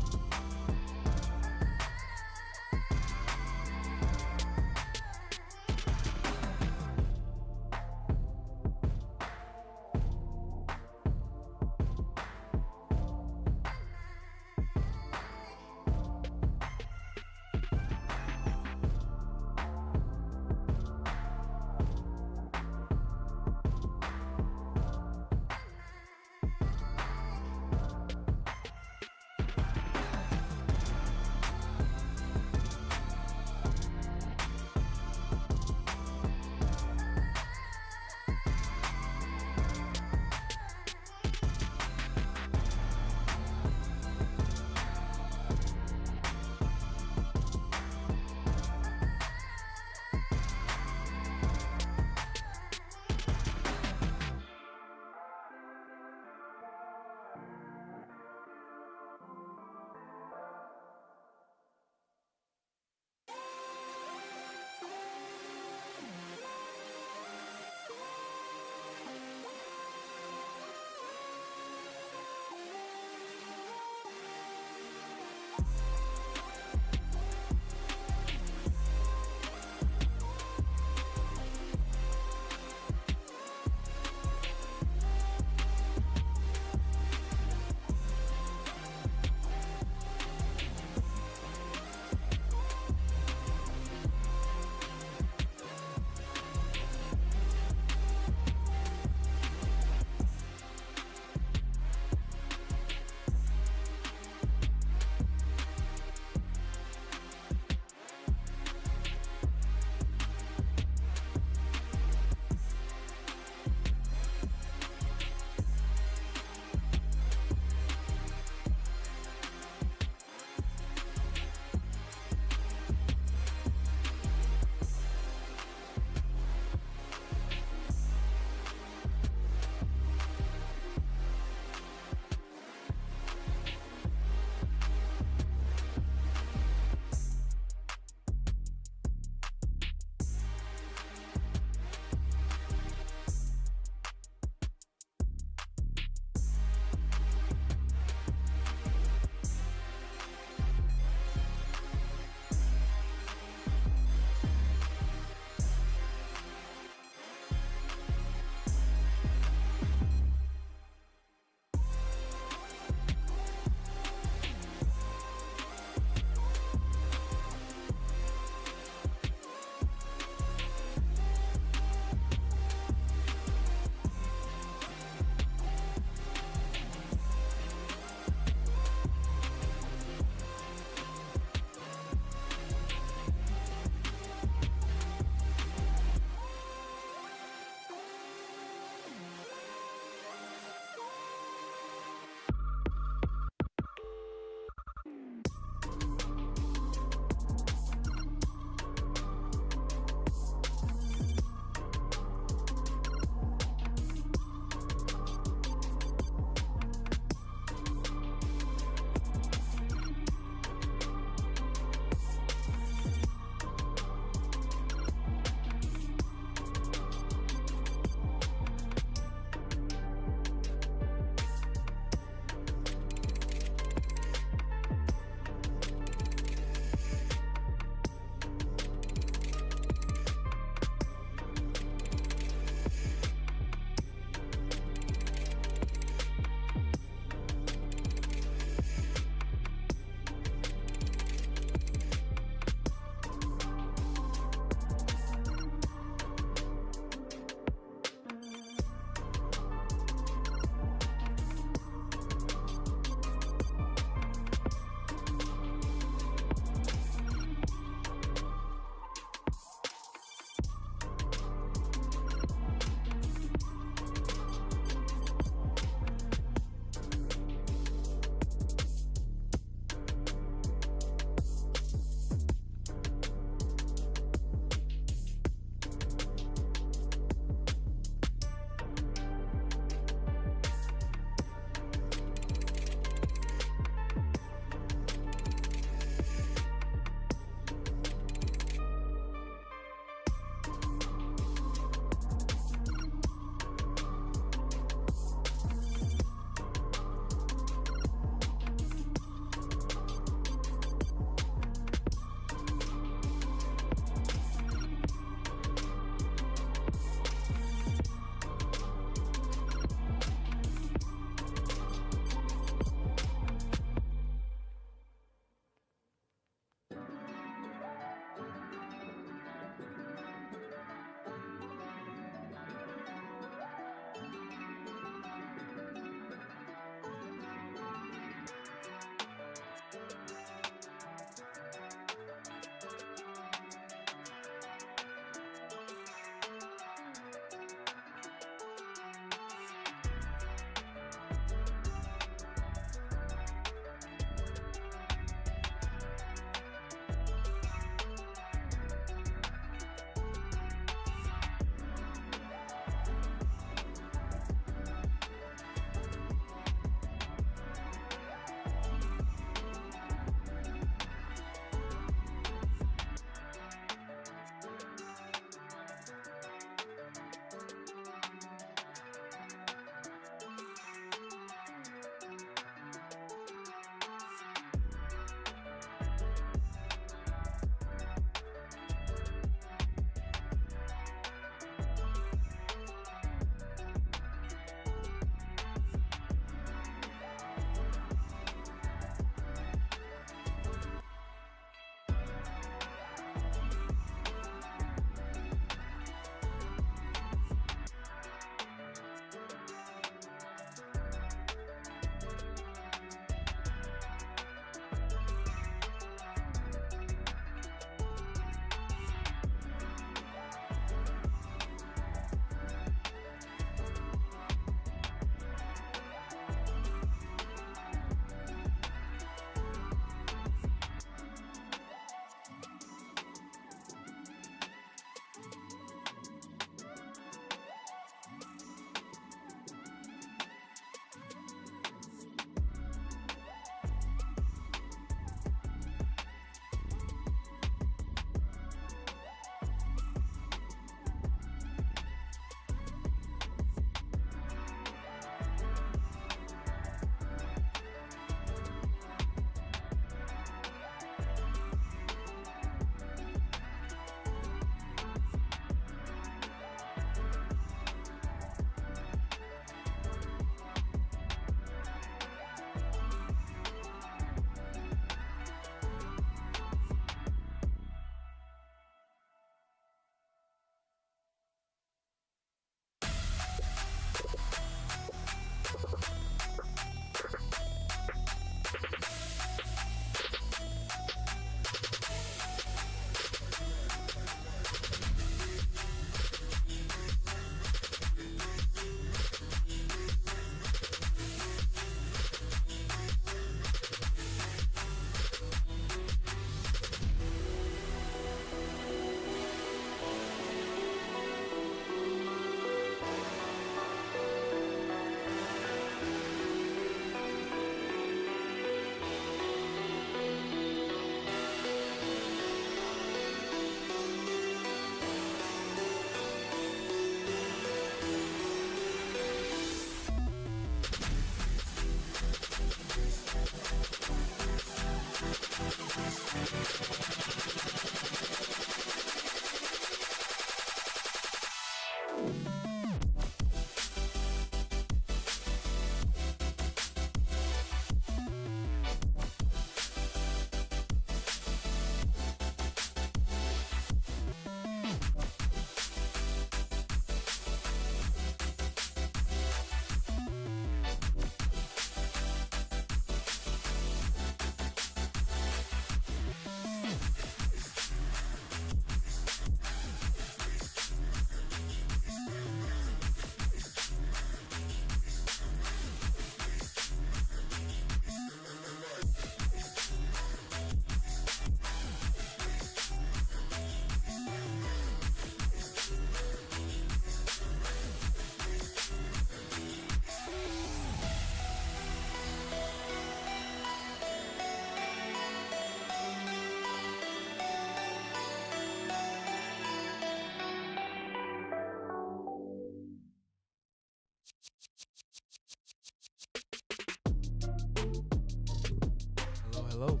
Hello.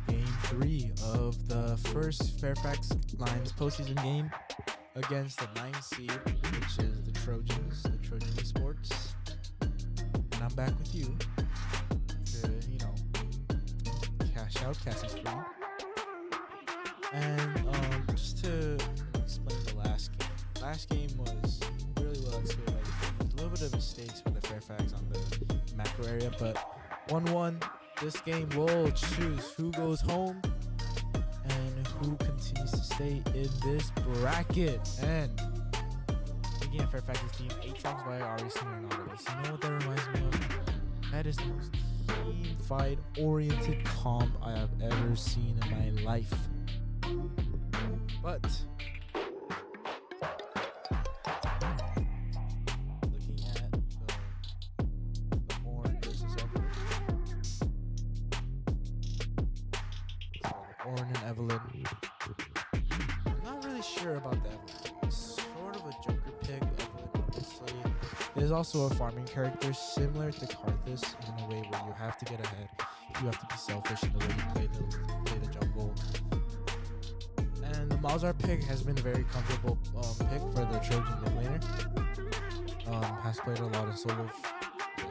Game 3 of the first Fairfax Lions postseason game against the 9th seed, which is the Trojans, the Trojan Esports. And I'm back with you to, cash out, cash is free. And just to explain the last game. Last game was really well executed by the team. A little bit of mistakes for the Fairfax on the macro area, but 1-1. This game will choose who goes home and who continues to stay in this bracket. And looking at Fairfax's team, 8 songs by Ari Singer and Nautilus. You know what that reminds me of? That is the most team fight oriented comp I have ever seen in my life. But looking at the Orn versus Evelyn. So the Orn and Evelyn. I'm not really sure about the Evelyn. It's sort of a Joker pick, Evelyn, obviously. It is also a farming character similar to Karthus in a way where you have to get ahead. You have to be selfish in the way you play the jungle. And the Malzar pick has been a very comfortable pick for the Trojan mid laner. Has played a lot of solo